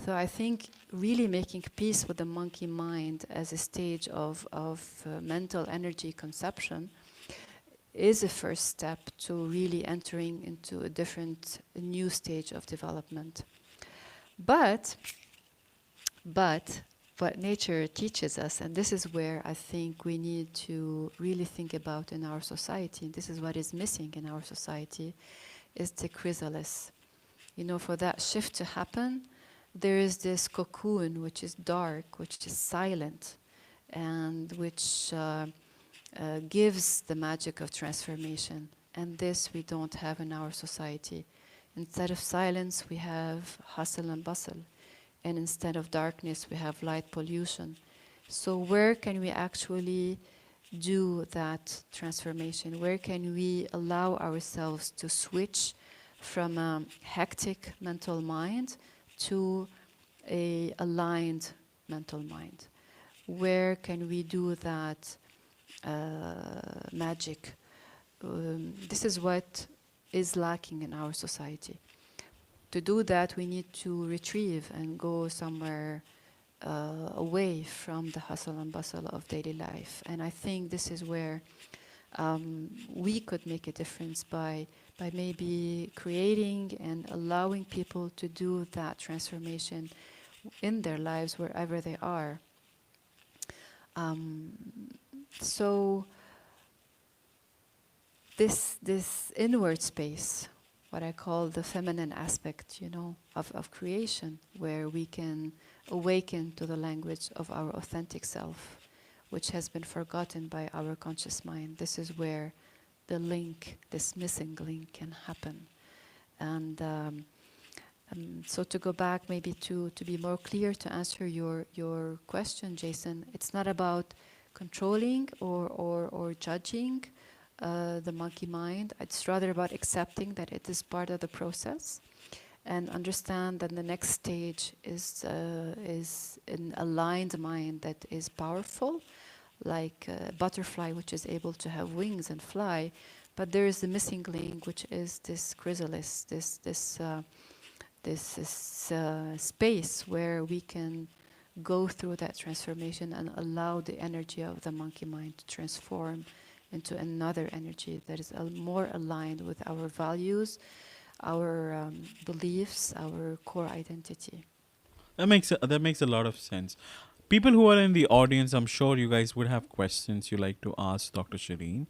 So I think really making peace with the monkey mind as a stage of mental energy conception is a first step to really entering into a new stage of development. But what nature teaches us, and this is where I think we need to really think about in our society, and this is what is missing in our society, is the chrysalis. For that shift to happen, there is this cocoon which is dark, which is silent, and which gives the magic of transformation. And this we don't have in our society. Instead of silence, we have hustle and bustle. And instead of darkness, we have light pollution. So where can we actually do that transformation? Where can we allow ourselves to switch from a hectic mental mind to a aligned mental mind? Where can we do that magic? This is what is lacking in our society. To do that, we need to retrieve and go somewhere away from the hustle and bustle of daily life. And I think this is where we could make a difference by maybe creating and allowing people to do that transformation in their lives wherever they are. Um, so this inward space, what I call the feminine aspect, of creation, where we can awaken to the language of our authentic self, which has been forgotten by our conscious mind. This is where the link, this missing link, can happen. And so to go back, maybe to be more clear, to answer your question, Jason, it's not about controlling or judging the monkey mind. It's rather about accepting that it is part of the process, and understand that the next stage is an aligned mind that is powerful, like a butterfly which is able to have wings and fly. But there is the missing link, which is this chrysalis, this space where we can go through that transformation and allow the energy of the monkey mind to transform into another energy that is more aligned with our values, our beliefs, our core identity. That makes a lot of sense. People who are in the audience, I'm sure you guys would have questions you like to ask Dr. Shireen.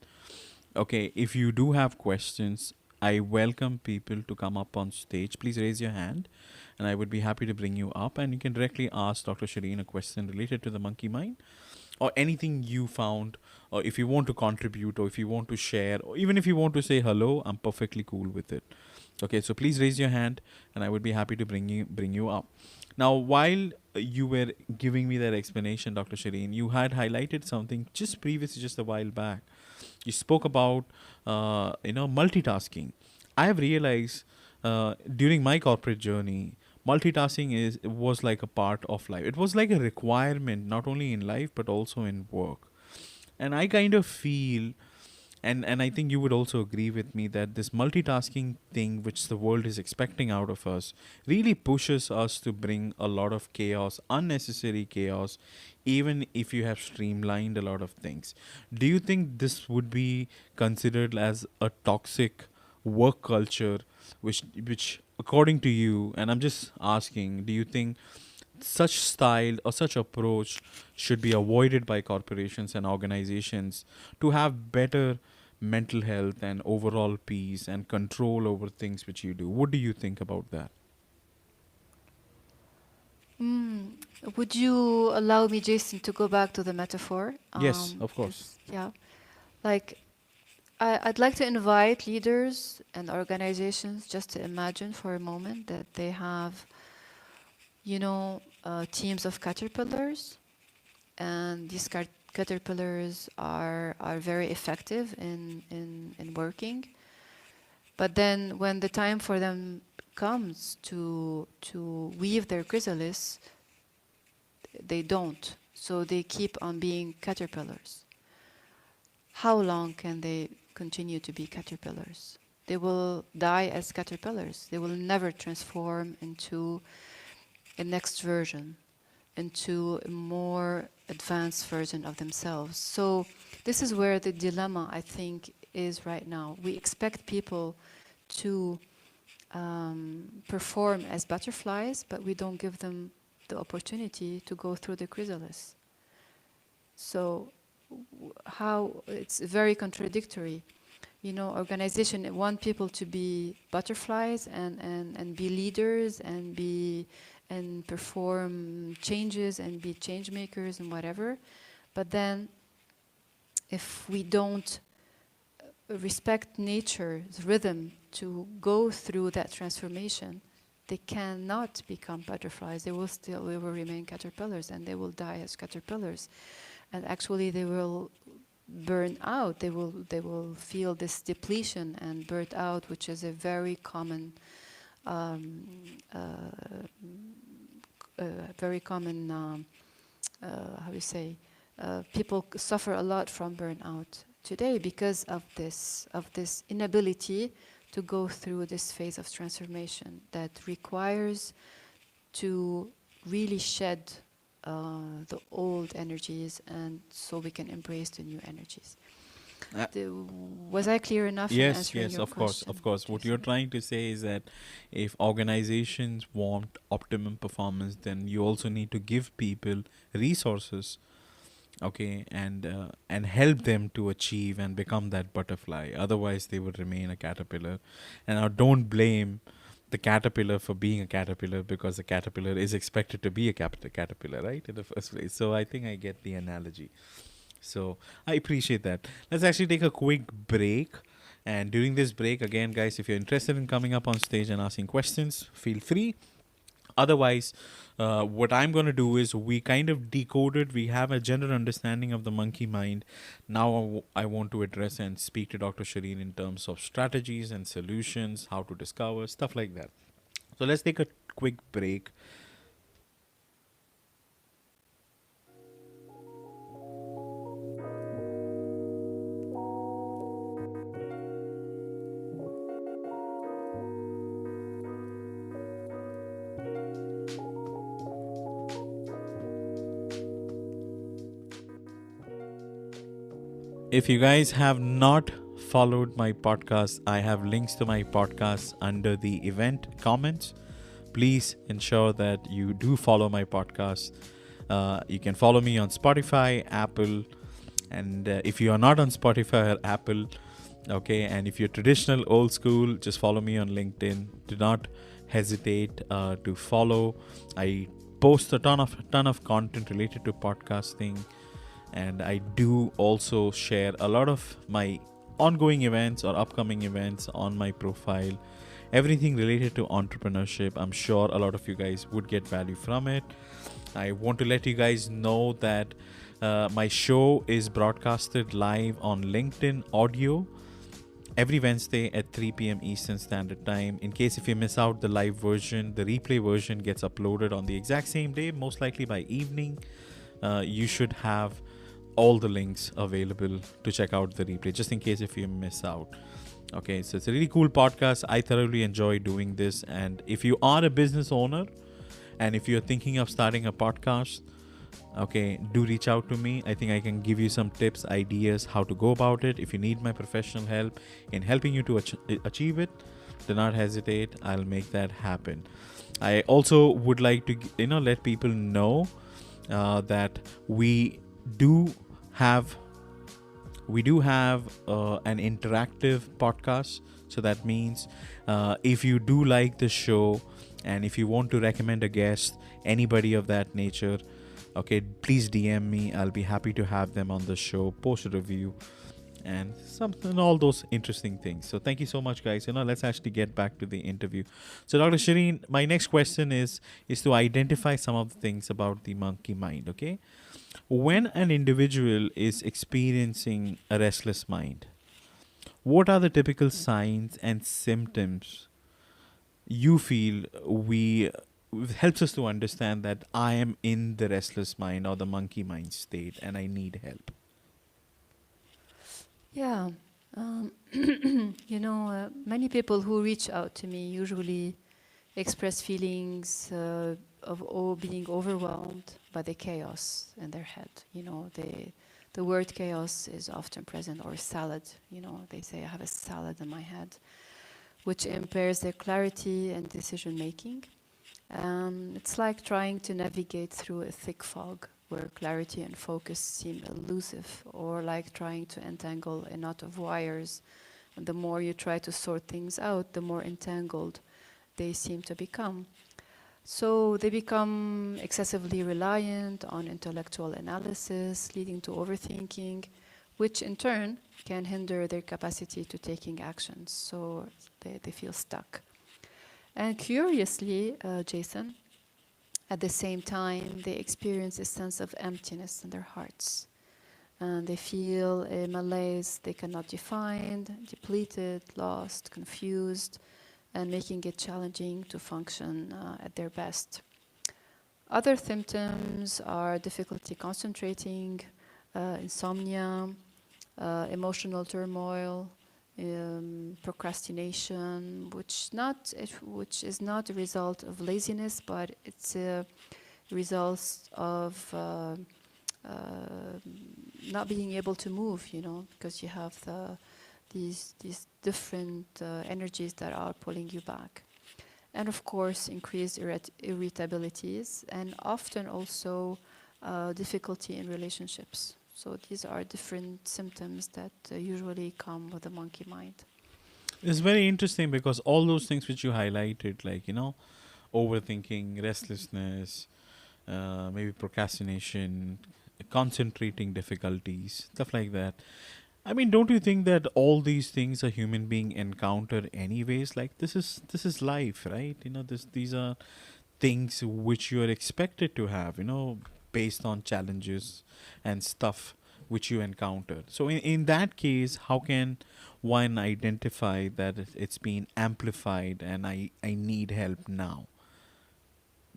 Okay, if you do have questions, I welcome people to come up on stage. Please raise your hand, and I would be happy to bring you up. And you can directly ask Dr. Shireen a question related to the monkey mind, or anything you found, or if you want to contribute, or if you want to share, or even if you want to say hello. I'm perfectly cool with it. Okay, so please raise your hand, and I would be happy to bring you up. Now, while you were giving me that explanation, Dr. Shireen, you had highlighted something just previously, just a while back. You spoke about multitasking. I have realized during my corporate journey, multitasking was like a part of life. It was like a requirement, not only in life but also in work. And I kind of feel, and I think you would also agree with me, that this multitasking thing which the world is expecting out of us really pushes us to bring a lot of chaos, unnecessary chaos, even if you have streamlined a lot of things. Do you think this would be considered as a toxic work culture, which according to you, and I'm just asking, do you think such style or such approach should be avoided by corporations and organizations to have better mental health and overall peace and control over things which you do? What do you think about that? Mm, would you allow me, Jason, to go back to the metaphor? Yes, of course. Yeah, like I'd like to invite leaders and organizations just to imagine for a moment that they have, teams of caterpillars, and these caterpillars are very effective in working. But then when the time for them comes to weave their chrysalis, they don't. So they keep on being caterpillars. How long can they continue to be caterpillars? They will die as caterpillars. They will never transform into a next version, into a more advanced version of themselves. So this is where the dilemma, I think, is right now. We expect people to perform as butterflies, but we don't give them the opportunity to go through the chrysalis. So how it's very contradictory. Organization want people to be butterflies and be leaders and perform changes and be change makers and whatever. But then if we don't respect nature's rhythm to go through that transformation, they cannot become butterflies. They will remain caterpillars, and they will die as caterpillars. And actually they will burn out. They will feel this depletion and burnt out, which is a very common how you say, people suffer a lot from burnout today because of this inability to go through this phase of transformation that requires to really shed the old energies, and so we can embrace the new energies. Uh, Was I clear enough in Yes, answering yes, your of course, question, of course. What you're Jason? trying to say is that if organizations want optimum performance, then you also need to give people resources, okay, and help them to achieve and become that butterfly. Otherwise, they would remain a caterpillar. And now, don't blame the caterpillar for being a caterpillar, because the caterpillar is expected to be a caterpillar, right, in the first place. So I think I get the analogy. So I appreciate that. Let's actually take a quick break. And during this break, again, guys, if you're interested in coming up on stage and asking questions, feel free. Otherwise, what I'm going to do is we kind of decoded, we have a general understanding of the monkey mind. Now I want to address and speak to Dr. Shireen in terms of strategies and solutions, how to discover, stuff like that. So let's take a quick break. If you guys have not followed my podcast, I have links to my podcast under the event comments. Please ensure that you do follow my podcast. You can follow me on Spotify, Apple, and if you are not on Spotify or Apple, okay, and if you're traditional old school, just follow me on LinkedIn. Do not hesitate to follow. I post a ton of content related to podcasting, and I do also share a lot of my ongoing events or upcoming events on my profile. Everything related to entrepreneurship. I'm sure a lot of you guys would get value from it. I want to let you guys know that my show is broadcasted live on LinkedIn audio every Wednesday at 3 p.m. Eastern Standard Time. In case if you miss out the live version, the replay version gets uploaded on the exact same day, most likely by evening. You should have all the links available to check out the replay, just in case if you miss out. Okay, so it's a really cool podcast. I thoroughly enjoy doing this. And if you are a business owner and if you're thinking of starting a podcast, okay, do reach out to me. I think I can give you some tips, ideas, how to go about it. If you need my professional help in helping you to achieve it, do not hesitate. I'll make that happen. I also would like to, let people know that we do have an interactive podcast. So that means if you do like the show and if you want to recommend a guest, anybody of that nature, okay, please DM me. I'll be happy to have them on the show, post a review, and something, all those interesting things. So thank you so much, guys. Let's actually get back to the interview. So Dr. Shireen, my next question is to identify some of the things about the monkey mind. Okay, when an individual is experiencing a restless mind, what are the typical signs and symptoms you feel we helps us to understand that I am in the restless mind or the monkey mind state and I need help? Yeah. Many people who reach out to me usually express feelings of being overwhelmed by the chaos in their head. The word chaos is often present, or salad. They say I have a salad in my head, which impairs their clarity and decision making. It's like trying to navigate through a thick fog where clarity and focus seem elusive, or like trying to entangle a knot of wires. And the more you try to sort things out, the more entangled they seem to become. So they become excessively reliant on intellectual analysis, leading to overthinking, which in turn can hinder their capacity to taking actions. So they feel stuck. And curiously, Jason, at the same time, they experience a sense of emptiness in their hearts. And they feel a malaise they cannot define, depleted, lost, confused, and making it challenging to function at their best. Other symptoms are difficulty concentrating, insomnia, emotional turmoil, procrastination, which is not a result of laziness, but it's a result of uh, not being able to move, because you have these different energies that are pulling you back. And of course, increased irritabilities, and often also difficulty in relationships. So these are different symptoms that usually come with the monkey mind. It's very interesting because all those things which you highlighted, like, overthinking, restlessness, maybe procrastination, concentrating difficulties, stuff like that. I mean, don't you think that all these things a human being encounter anyways? Like, this is life, right? These are things which you are expected to have, based on challenges and stuff which you encounter. So in that case, how can one identify that it's been amplified and I need help now?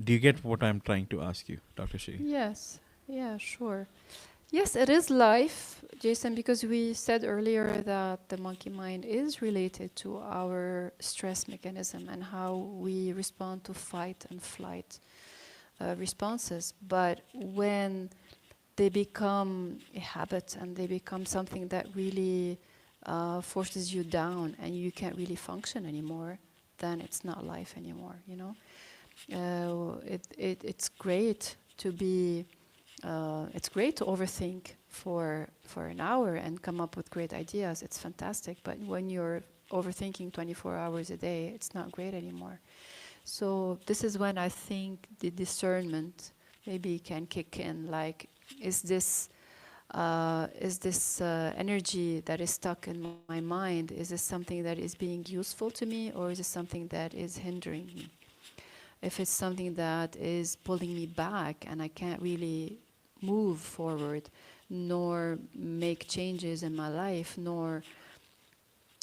Do you get what I'm trying to ask you, Dr. Shri? Yes, yeah, sure. Yes, it is life, Jason, because we said earlier that the monkey mind is related to our stress mechanism and how we respond to fight and flight responses. But when they become a habit and they become something that really forces you down and you can't really function anymore, then it's not life anymore, it's great to be it's great to overthink for an hour and come up with great ideas. It's fantastic. But when you're overthinking 24 hours a day, it's not great anymore. So this is when I think the discernment maybe can kick in. Like, is this energy that is stuck in my mind, is this something that is being useful to me, or is it something that is hindering me? If it's something that is pulling me back and I can't really move forward, nor make changes in my life, nor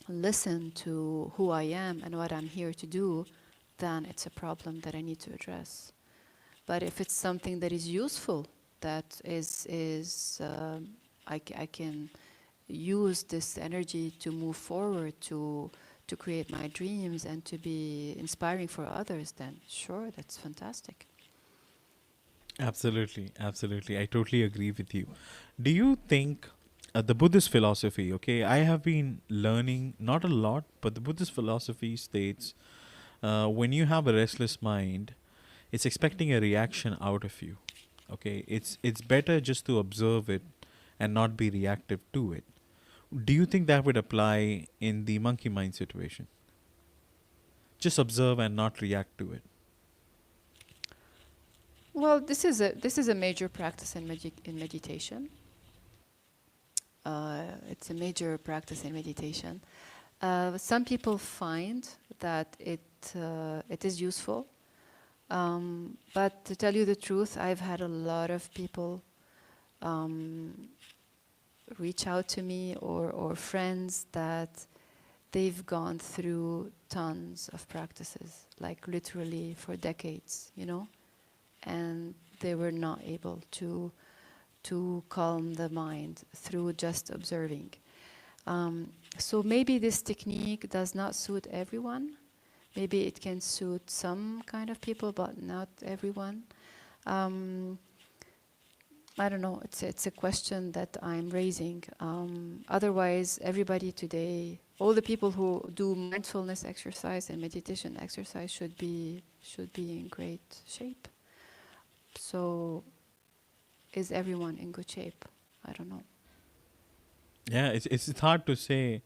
listen to who I am and what I'm here to do, then it's a problem that I need to address. But if it's something that is useful, that I can use this energy to move forward, to create my dreams and to be inspiring for others, then sure, that's fantastic. Absolutely, absolutely. I totally agree with you. Do you think the Buddhist philosophy, okay, I have been learning not a lot, but the Buddhist philosophy states when you have a restless mind, it's expecting a reaction out of you. Okay, it's better just to observe it and not be reactive to it. Do you think that would apply in the monkey mind situation? Just observe and not react to it. Well, this is a major practice in meditation. It's a major practice in meditation. Some people find that it is useful, but to tell you the truth, I've had a lot of people reach out to me, or friends that they've gone through tons of practices, like literally for decades, and they were not able to calm the mind through just observing. So maybe this technique does not suit everyone. Maybe it can suit some kind of people, but not everyone. I don't know. It's a question that I'm raising. Otherwise, everybody today, all the people who do mindfulness exercise and meditation exercise should be in great shape. So, is everyone in good shape? I don't know. Yeah, it's hard to say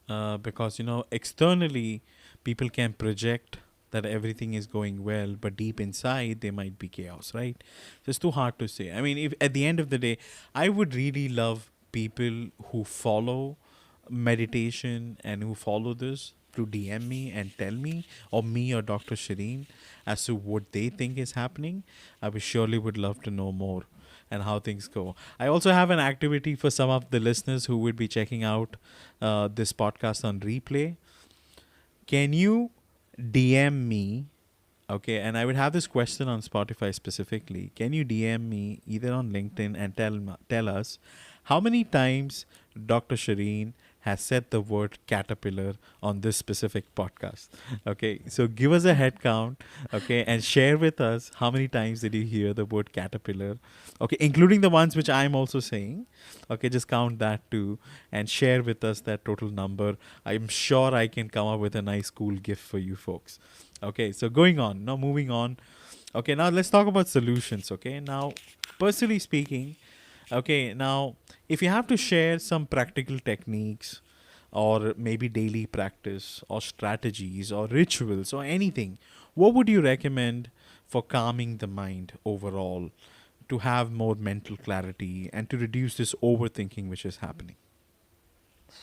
because externally people can project that everything is going well, but deep inside there might be chaos, right? So it's too hard to say. I mean, if at the end of the day, I would really love people who follow meditation and who follow this to DM me and tell me, or me or Dr. Shireen, as to what they think is happening. I would surely would love to know more and how things go. I also have an activity for some of the listeners who would be checking out this podcast on replay. Can you DM me? Okay, and I would have this question on Spotify specifically. Can you DM me either on LinkedIn and tell us how many times Dr. Shireen has said the word caterpillar on this specific podcast? Okay, so give us a head count, okay, and share with us how many times did you hear the word caterpillar, okay, including the ones which I'm also saying. Okay, just count that too and share with us that total number. I'm sure I can come up with a nice, cool gift for you folks. Okay, so going on, now moving on. Okay, now let's talk about solutions. Okay, now, personally speaking, okay, now if you have to share some practical techniques or maybe daily practice or strategies or rituals or anything, what would you recommend for calming the mind overall, to have more mental clarity and to reduce this overthinking which is happening?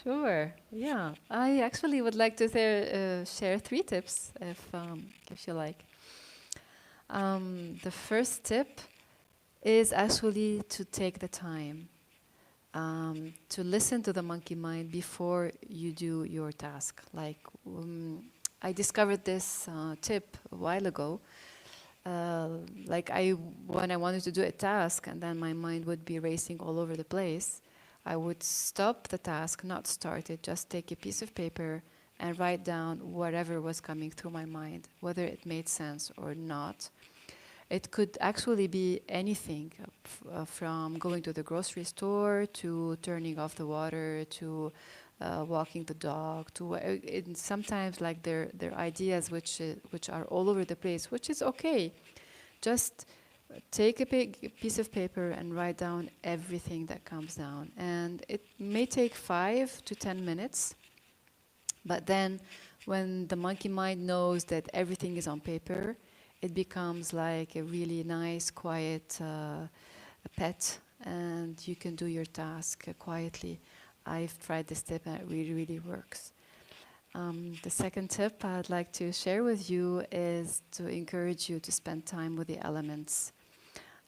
Sure. Yeah, I actually would like to share three tips, if you like. The first tip is actually to take the time to listen to the monkey mind before you do your task. Like, I discovered this tip a while ago. Like, when I wanted to do a task and then my mind would be racing all over the place, I would stop the task, not start it, just take a piece of paper and write down whatever was coming through my mind, whether it made sense or not. It could actually be anything, from going to the grocery store to turning off the water to walking the dog to sometimes like they're ideas which are all over the place, which is okay. Just take a big piece of paper and write down everything that comes down, and it may take 5 to 10 minutes, but then when the monkey mind knows that everything is on paper, it becomes like a really nice, quiet pet, and you can do your task quietly. I've tried this tip and it really, really works. The second tip I'd like to share with you is to encourage you to spend time with the elements.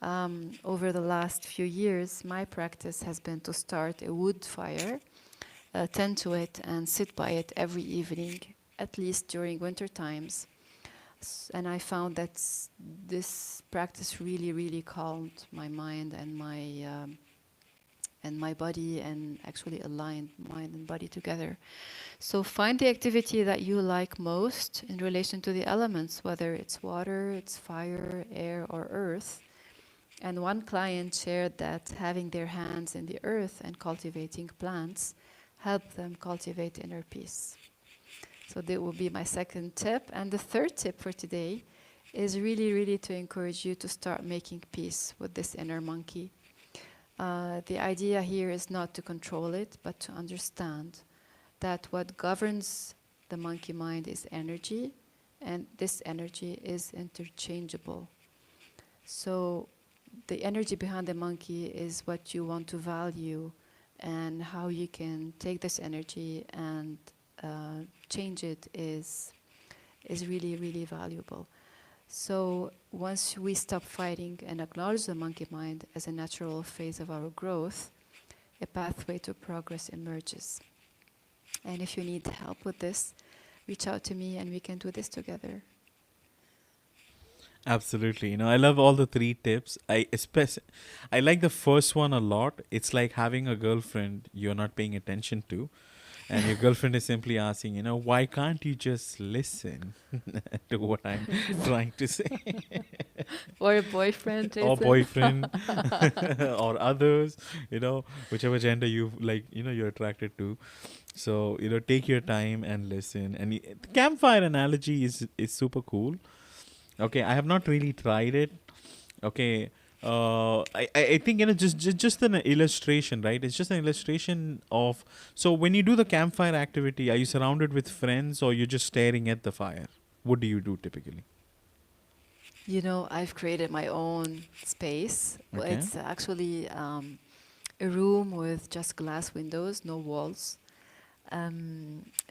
Over the last few years, my practice has been to start a wood fire, tend to it, and sit by it every evening, at least during winter times. And I found that this practice really, really calmed my mind and my body, and actually aligned mind and body together. So find the activity that you like most in relation to the elements, whether it's water, it's fire, air, or earth. And one client shared that having their hands in the earth and cultivating plants helped them cultivate inner peace. So that will be my second tip. And the third tip for today is really, really to encourage you to start making peace with this inner monkey. The idea here is not to control it, but to understand that what governs the monkey mind is energy, and this energy is interchangeable. So the energy behind the monkey is what you want to value, and how you can take this energy and change it is really, really valuable. So once we stop fighting and acknowledge the monkey mind as a natural phase of our growth, a pathway to progress emerges. And if you need help with this, reach out to me and we can do this together. Absolutely. I love all the three tips. I like the first one a lot. It's like having a girlfriend you're not paying attention to, and your girlfriend is simply asking, why can't you just listen to what I'm trying to say? Or a boyfriend, Or Jason. boyfriend, or others, whichever gender you like, you're attracted to. So, take your time and listen. And the campfire analogy is super cool. Okay, I have not really tried it. Okay, I think just an illustration, right? It's just an illustration of. So when you do the campfire activity, are you surrounded with friends or you're just staring at the fire? What do you do typically? I've created my own space. Okay. It's actually a room with just glass windows, no walls.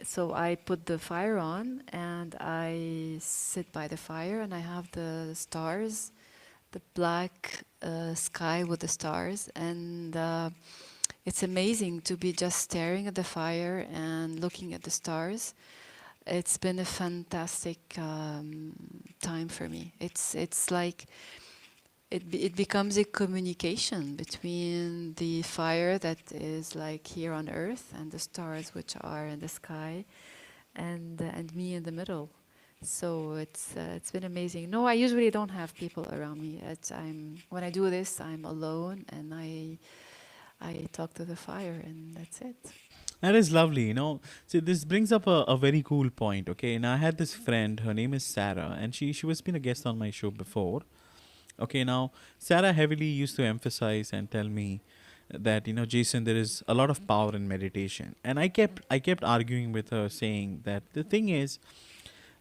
So I put the fire on and I sit by the fire, and I have the stars, the black sky with the stars, and it's amazing to be just staring at the fire and looking at the stars. It's been a fantastic time for me. It's like it becomes a communication between the fire that is like here on Earth and the stars which are in the sky, and me in the middle. So it's been amazing. No, I usually don't have people around me. When I do this, I'm alone, and I talk to the fire, and that's it. That is lovely, So this brings up a very cool point, okay? And I had this friend, her name is Sarah, and she was been a guest on my show before. Okay, now Sarah heavily used to emphasize and tell me that Jason, there is a lot of power in meditation, and I kept arguing with her, saying that the thing is,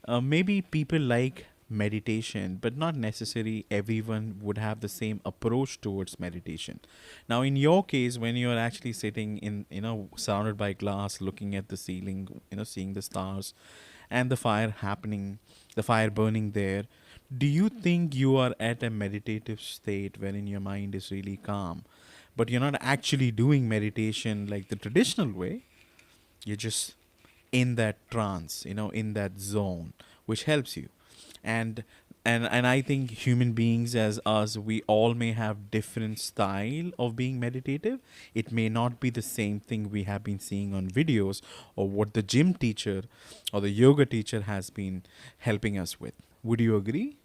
maybe people like meditation, but not necessarily everyone would have the same approach towards meditation. Now, in your case, when you are actually sitting in, surrounded by glass, looking at the ceiling, seeing the stars and the fire happening, the fire burning there, do you think you are at a meditative state wherein your mind is really calm, but you're not actually doing meditation like the traditional way? You're just in that trance, in that zone, which helps you. And and and I think human beings as us, we all may have different style of being meditative. It may not be the same thing we have been seeing on videos, or what the gym teacher or the yoga teacher has been helping us with. Would you agree?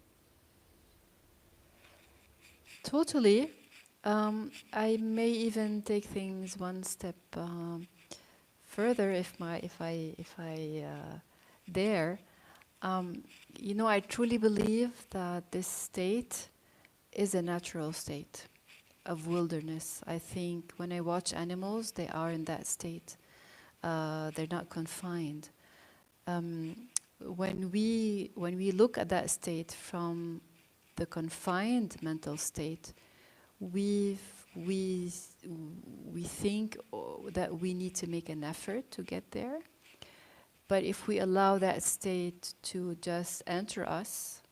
Totally. I may even take things one step further if I dare. I truly believe that this state is a natural state of wilderness. I think when I watch animals, they are in that state. They're not confined. Um, when we look at that state from the confined mental state, we we think that we need to make an effort to get there. But if we allow that state to just enter us,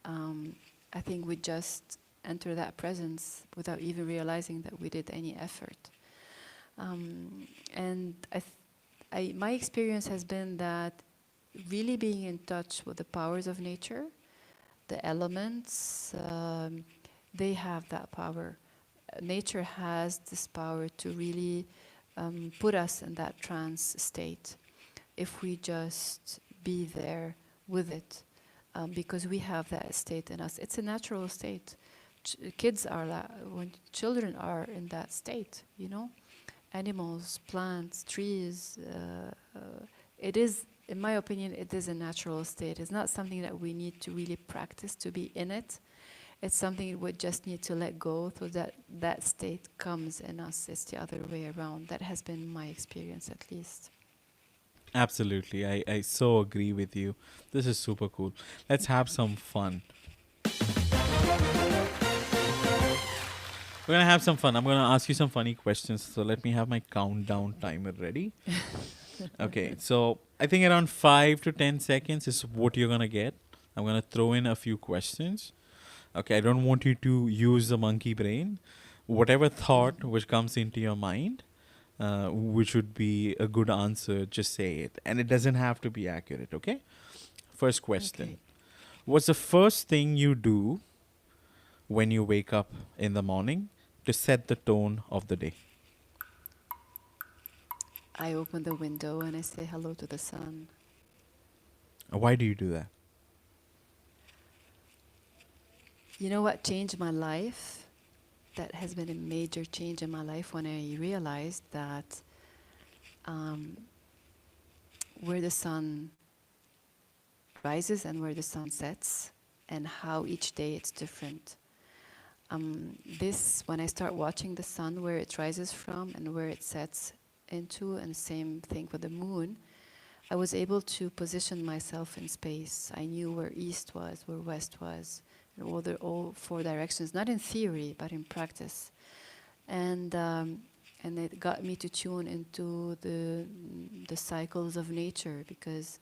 I think we just enter that presence without even realizing that we did any effort. And my experience has been that really being in touch with the powers of nature, the elements, they have that power. Nature has this power to really put us in that trance state if we just be there with it, because we have that state in us. It's a natural state. Kids are when children are in that state, animals, plants, trees. It is, in my opinion, it is a natural state. It's not something that we need to really practice to be in it. It's something we just need to let go so that that state comes in us. It's the other way around. That has been my experience, at least. Absolutely. I so agree with you. This is super cool. Let's have some fun. We're going to have some fun. I'm going to ask you some funny questions. So let me have my countdown timer ready. Okay. So I think around 5 to 10 seconds is what you're going to get. I'm going to throw in a few questions. Okay. I don't want you to use the monkey brain. Whatever thought which comes into your mind, which would be a good answer, just say it. And it doesn't have to be accurate, okay? First question. Okay. What's the first thing you do when you wake up in the morning to set the tone of the day? I open the window and I say hello to the sun. Why do you do that? You know what changed my life? That has been a major change in my life when I realized that where the sun rises and where the sun sets, and how each day it's different. When I start watching the sun, where it rises from and where it sets into, and same thing with the moon, I was able to position myself in space. I knew where east was, where west was, and all four directions, not in theory, but in practice. And it got me to tune into the cycles of nature, because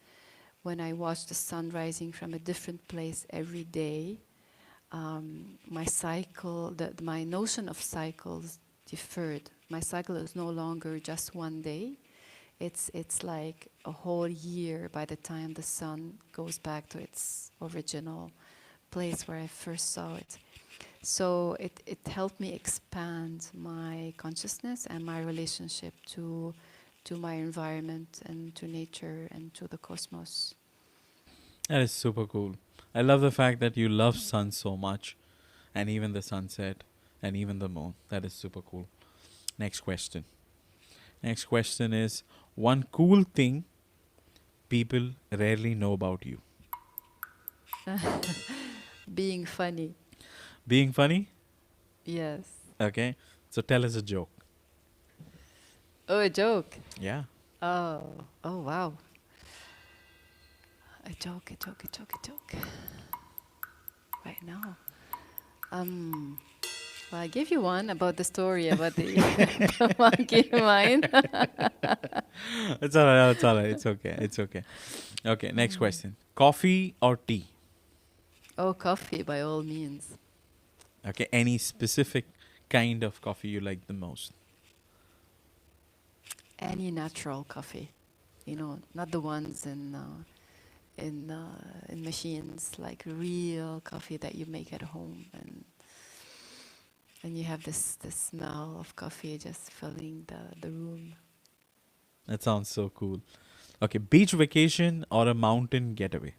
when I watched the sun rising from a different place every day, my notion of cycles differed. My cycle is no longer just one day. It's like a whole year by the time the sun goes back to its original place where I first saw it. So it helped me expand my consciousness and my relationship to my environment and to nature and to the cosmos. That is super cool. I love the fact that you love sun so much, and even the sunset, and even the moon. That is super cool. Next question. Next question is one cool thing people rarely know about you. Being funny, Being funny? yes. Okay. So tell us a joke. Oh, a joke. Yeah. Oh, wow. A joke. Right now. Well, I gave you one about the story about the, the monkey mind. It's all right. It's all right. It's okay. It's okay. Okay. Next question. Coffee or tea? Oh, coffee, by all means. Okay. Any specific kind of coffee you like the most? Any natural coffee, you know, not the ones in machines, like real coffee that you make at home, and you have this smell of coffee just filling the room. That sounds so cool. Okay. Beach vacation or a mountain getaway?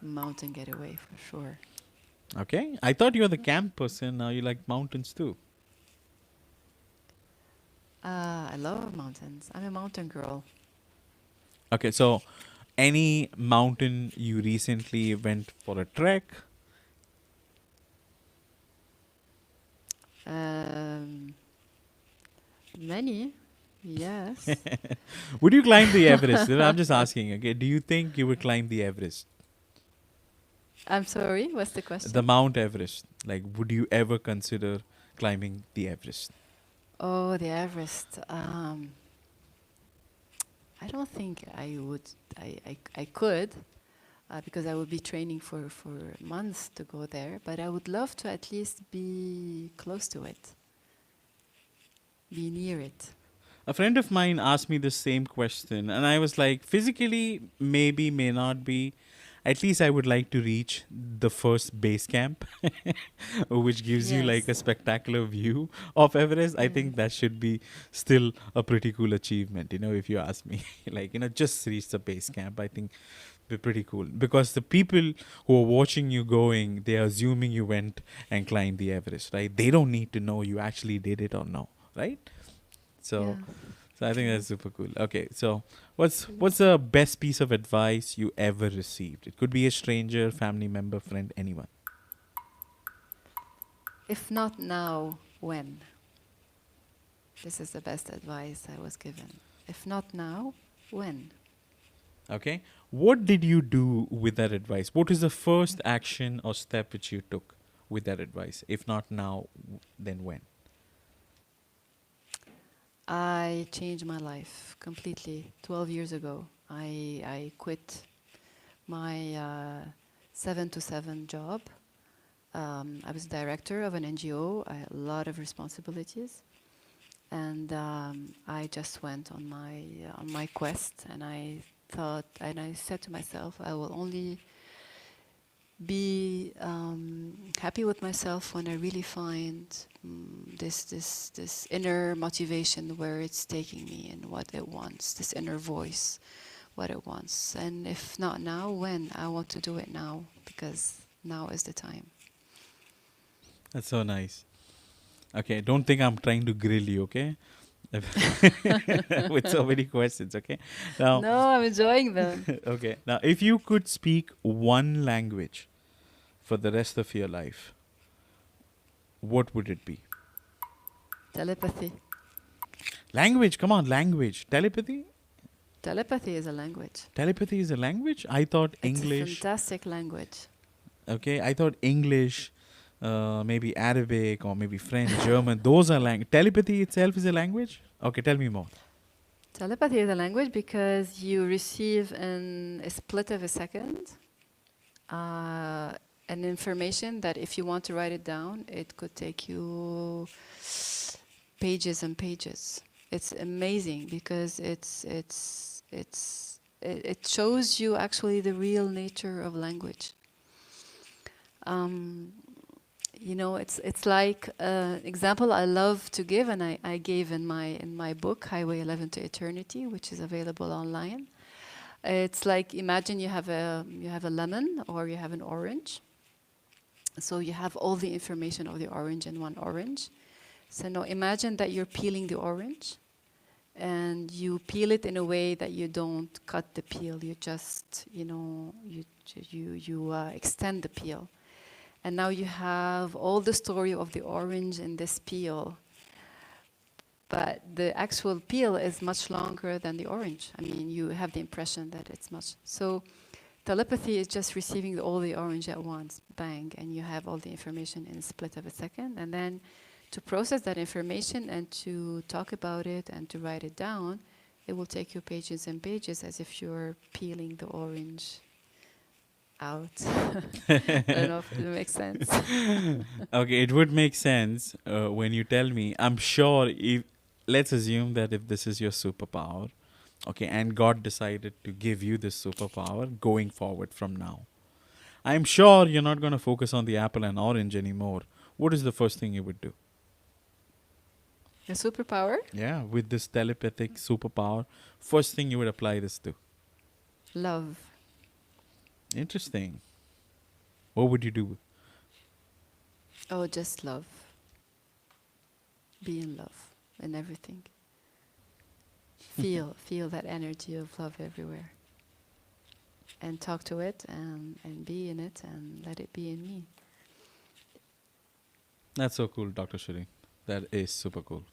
Mountain getaway for sure. Okay. I thought you were the camp person. Now you like mountains too. I love mountains. I'm a mountain girl. Okay. So, any mountain you recently went for a trek? Um, Many, yes. Would you climb the Everest? I'm just asking. Okay. Do you think you would climb the Everest? I'm sorry, what's the question? The Mount Everest. Like, would you ever consider climbing the Everest? Oh, the Everest. I don't think I would. I could, because I would be training for months to go there. But I would love to at least be close to it, be near it. A friend of mine asked me the same question, and I was like, physically, maybe, may not be. At least I would like to reach the first base camp, which gives you like a Yes. spectacular view of Everest. I Yes. think that should be still a pretty cool achievement, if you ask me. Like, just reach the base camp. I think be pretty cool because the people who are watching you going, they're assuming you went and climbed the Everest, right? They don't need to know you actually did it or no, right? So, Yeah. so I think True. that's super cool. Okay, so what's the best piece of advice you ever received? It could be a stranger, family member, friend, anyone. If not now, when? This is the best advice I was given. If not now, when? Okay, what did you do with that advice? What is the first action or step which you took with that advice? If not now, then when? I changed my life completely 12 years ago. I quit my 7 to 7 job. I was director of an NGO. I had a lot of responsibilities, and I just went on my quest. And I thought, and I said to myself, I will only be happy with myself when I really find this inner motivation where it's taking me and what it wants. This inner voice, what it wants. And if not now, when? I want to do it now, because now is the time. That's so nice. Okay, don't think I'm trying to grill you, okay? With so many questions, okay? Now, No, I'm enjoying them. okay. Now, if you could speak one language for the rest of your life, what would it be? Telepathy. Language, come on, language. Telepathy? Telepathy is a language. Telepathy is a language? I thought It's a English. fantastic language. Okay, I thought English, maybe Arabic or maybe French, German. Those are language. Telepathy itself is a language? Okay, tell me more. Telepathy is a language because you receive in a split of a second an information that if you want to write it down, it could take you pages and pages. It's amazing because it shows you actually the real nature of language. You know, it's like example I love to give, and I gave in my book Highway 11 to Eternity, which is available online. It's like, imagine you have a lemon or you have an orange. So you have all the information of the orange in one orange. So now imagine that you're peeling the orange, and you peel it in a way that you don't cut the peel. You just, you know, you extend the peel. And now you have all the story of the orange in this peel. But the actual peel is much longer than the orange. I mean, you have the impression that it's much. So telepathy is just receiving all the orange at once, bang, and you have all the information in a split of a second. And then to process that information and to talk about it and to write it down, it will take you pages and pages as if you're peeling the orange out. I don't know if it makes sense. Okay, it would make sense when you tell me. I'm sure if, let's assume that if this is your superpower, okay, and God decided to give you this superpower going forward from now, I'm sure you're not going to focus on the apple and orange anymore. What is the first thing you would do? A superpower? Yeah, with this telepathic superpower, first thing you would apply this to. Love. Interesting. What would you do? Oh, just love. Be in love in everything. Feel that energy of love everywhere. And talk to it and be in it and let it be in me. That's so cool, Dr. Shireen. That is super cool.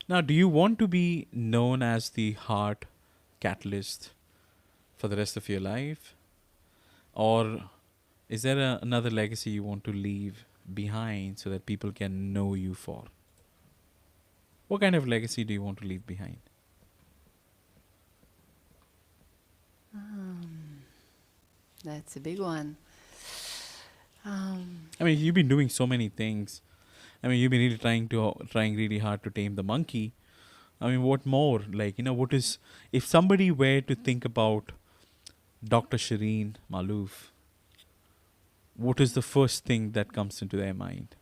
Now, do you want to be known as the heart catalyst for the rest of your life? Or is there another legacy you want to leave behind so that people can know you for? What kind of legacy do you want to leave behind? That's a big one. I mean, you've been doing so many things. I mean, you've been really trying really hard to tame the monkey. I mean, what more? Like, what is, if somebody were to think about Dr. Shireen Maluf, what is the first thing that comes into their mind?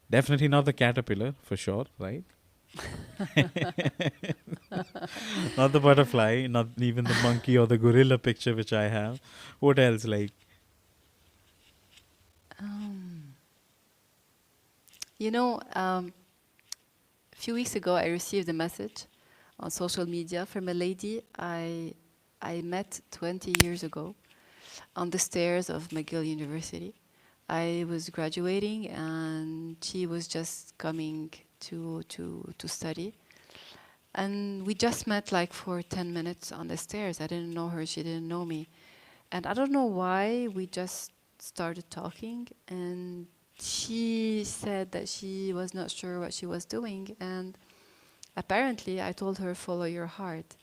Definitely not the caterpillar, for sure, right? Not the butterfly, not even the monkey or the gorilla picture which I have. What else? Like, A few weeks ago, I received a message on social media from a lady I met 20 years ago on the stairs of McGill University. I was graduating, and she was just coming to study. And we just met like for 10 minutes on the stairs. I didn't know her, she didn't know me. And I don't know why, we just started talking, and she said that she was not sure what she was doing, and apparently I told her, follow your heart.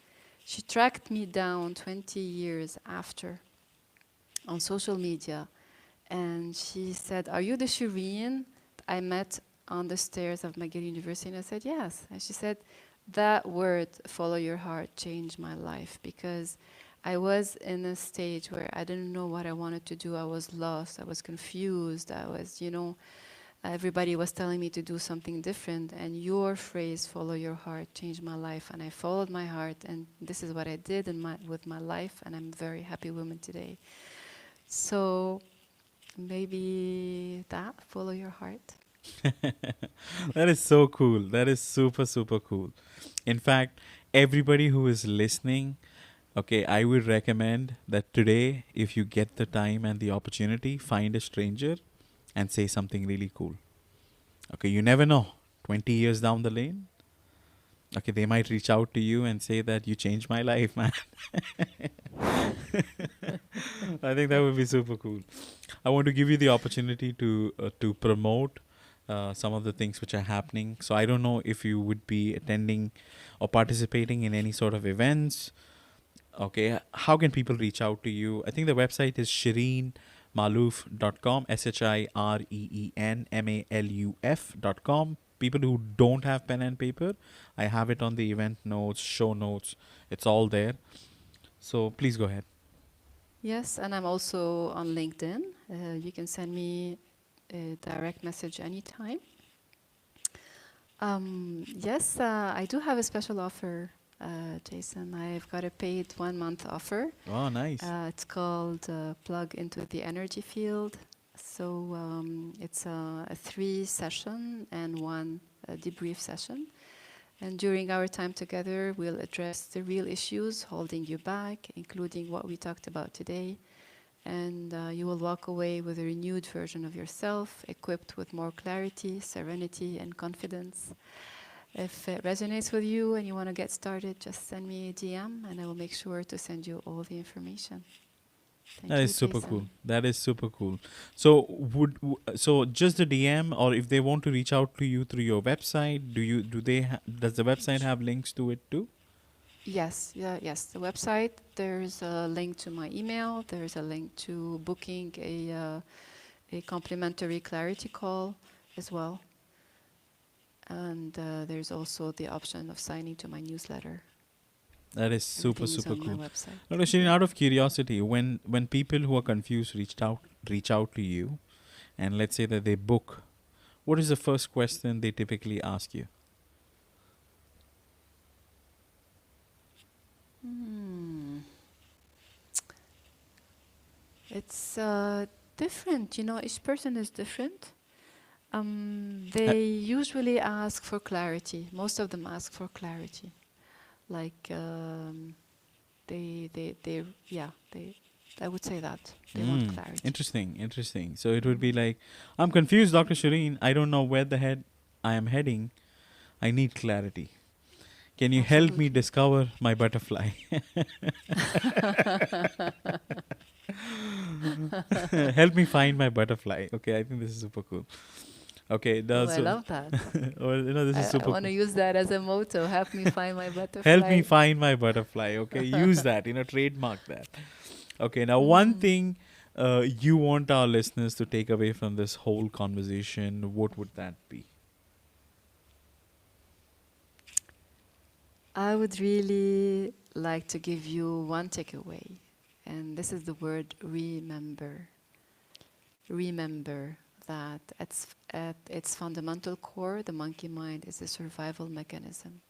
She tracked me down 20 years after on social media, and she said, are you the Shireen I met on the stairs of McGill University? And I said, yes. And she said, that word, follow your heart, changed my life, because I was in a stage where I didn't know what I wanted to do. I was lost. I was confused. I was, everybody was telling me to do something different. And your phrase, follow your heart, changed my life. And I followed my heart. And this is what I did with my life. And I'm a very happy woman today. So maybe that, follow your heart. that is so cool. That is super, super cool. In fact, everybody who is listening, okay, I would recommend that today, if you get the time and the opportunity, find a stranger and say something really cool. Okay, you never know. 20 years down the lane, okay, they might reach out to you and say that you changed my life, man. I think that would be super cool. I want to give you the opportunity to promote some of the things which are happening. So I don't know if you would be attending or participating in any sort of events. Okay, how can people reach out to you? I think the website is shireenmaluf.com, SHIREENMALUF.com. People who don't have pen and paper, I have it on the event notes, show notes. It's all there. So please go ahead. Yes, and I'm also on LinkedIn. You can send me a direct message anytime. Yes, I do have a special offer, Jason. I've got a paid 1 month offer. Oh, nice. It's called Plug into the Energy Field. So it's a 3 session and one debrief session. And during our time together, we'll address the real issues holding you back, including what we talked about today. And you will walk away with a renewed version of yourself, equipped with more clarity, serenity, and confidence. If it resonates with you and you want to get started, just send me a DM and I will make sure to send you all the information. Thank That you, is super Jason. cool. That is super cool. So so just the DM, or if they want to reach out to you through your website, does the website have links to it too? Yes, yes. The website. There's a link to my email. There's a link to booking a complimentary clarity call as well. And there's also the option of signing to my newsletter. That is super Everything is super on my cool. website. Now, Shireen, Yeah. out of curiosity, when people who are confused reach out to you, and let's say that they book, what is the first question they typically ask you? Hmm. It's different. You know, each person is different. Uh, They usually ask for clarity. Most of them ask for clarity. Like yeah, I would say that they want clarity. Interesting, interesting. So it would be like, I'm confused, Dr. Shireen. I don't know where the head I am heading. I need clarity. Can you help me Absolutely. discover my butterfly? Help me find my butterfly. Okay, I think this is super cool. Okay, Oh, I so love that. or this is I super want to cool. use that as a motto. Help me find my Help me butterfly. find my butterfly. Okay, use that. Trademark that. Okay, now one Mm. thing you want our listeners to take away from this whole conversation, what would that be? I would really like to give you one takeaway, and this is the word remember. Remember that at its fundamental core, the monkey mind is a survival mechanism.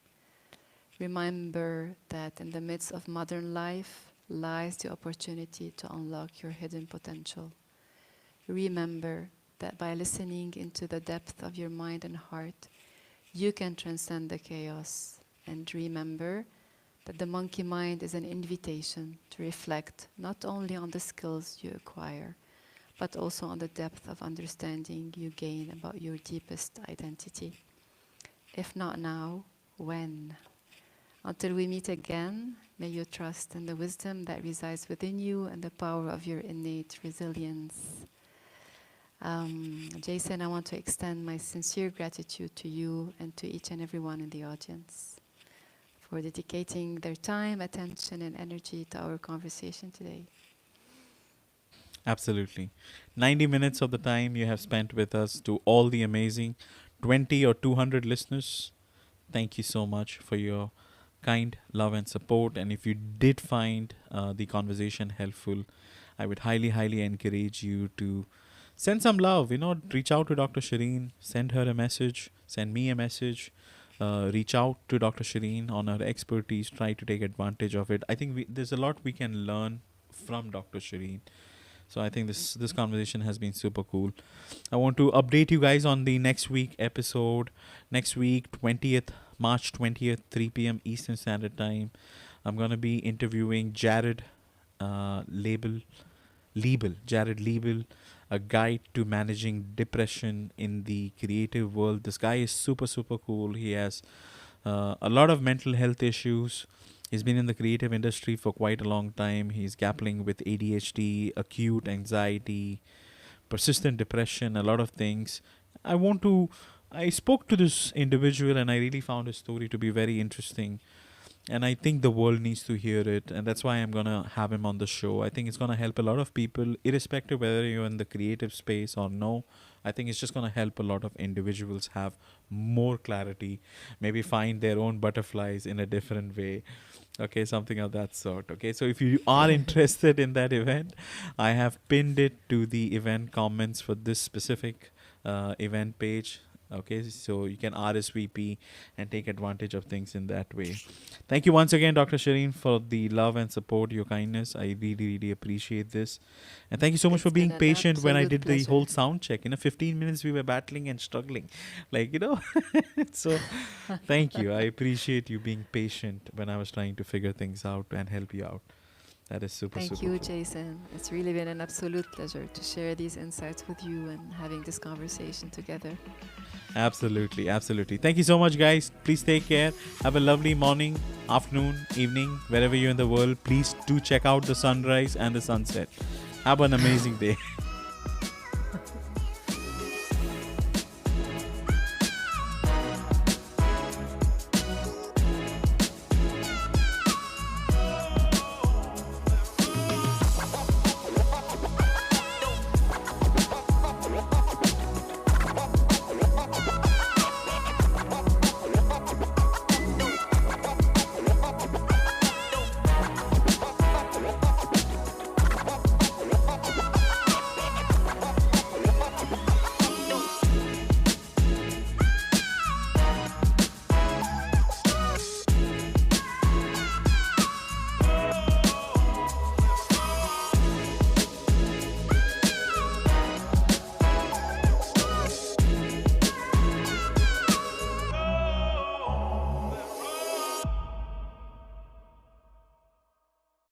Remember that in the midst of modern life lies the opportunity to unlock your hidden potential. Remember that by listening into the depth of your mind and heart, you can transcend the chaos. And remember that the monkey mind is an invitation to reflect not only on the skills you acquire, but also on the depth of understanding you gain about your deepest identity. If not now, when? Until we meet again, may you trust in the wisdom that resides within you and the power of your innate resilience. Jason, I want to extend my sincere gratitude to you and to each and everyone in the audience for dedicating their time, attention, and energy to our conversation today. Absolutely. 90 minutes of the time you have spent with us, to all the amazing 20 or 200 listeners, thank you so much for your kind love and support. And if you did find the conversation helpful, I would highly, highly encourage you to send some love. Reach out to Dr. Shireen, send her a message, send me a message. Reach out to Dr. Shireen on her expertise, try to take advantage of it. I think there's a lot we can learn from Dr. Shireen. So I think this conversation has been super cool. I want to update you guys on the next week episode. Next week, March 20th, 3 p.m. Eastern Standard Time. I'm going to be interviewing Jared Jared Liebel, a guide to managing depression in the creative world. This guy is super, super cool. He has a lot of mental health issues. He's been in the creative industry for quite a long time. He's grappling with ADHD, acute anxiety, persistent depression, a lot of things. I spoke to this individual and I really found his story to be very interesting. And I think the world needs to hear it, and that's why I'm gonna have him on the show. I think it's gonna help a lot of people, irrespective whether you're in the creative space or no. I think it's just gonna help a lot of individuals have more clarity, maybe find their own butterflies in a different way. Okay, something of that sort. Okay, so if you are interested in that event, I have pinned it to the event comments for this specific event page. Okay, so you can RSVP and take advantage of things in that way. Thank you once again, Dr. Shireen, for the love and support, your kindness. I really, really appreciate this. And thank you so much for It's been being an patient when I absolute did the pleasure. whole sound check. 15 minutes we were battling and struggling. Like, so thank you. I appreciate you being patient when I was trying to figure things out and help you out. That is super, Thank super you, cool. Jason. It's really been an absolute pleasure to share these insights with you and having this conversation together. Absolutely, absolutely. Thank you so much, guys. Please take care. Have a lovely morning, afternoon, evening, wherever you're in the world. Please do check out the sunrise and the sunset. Have an amazing day.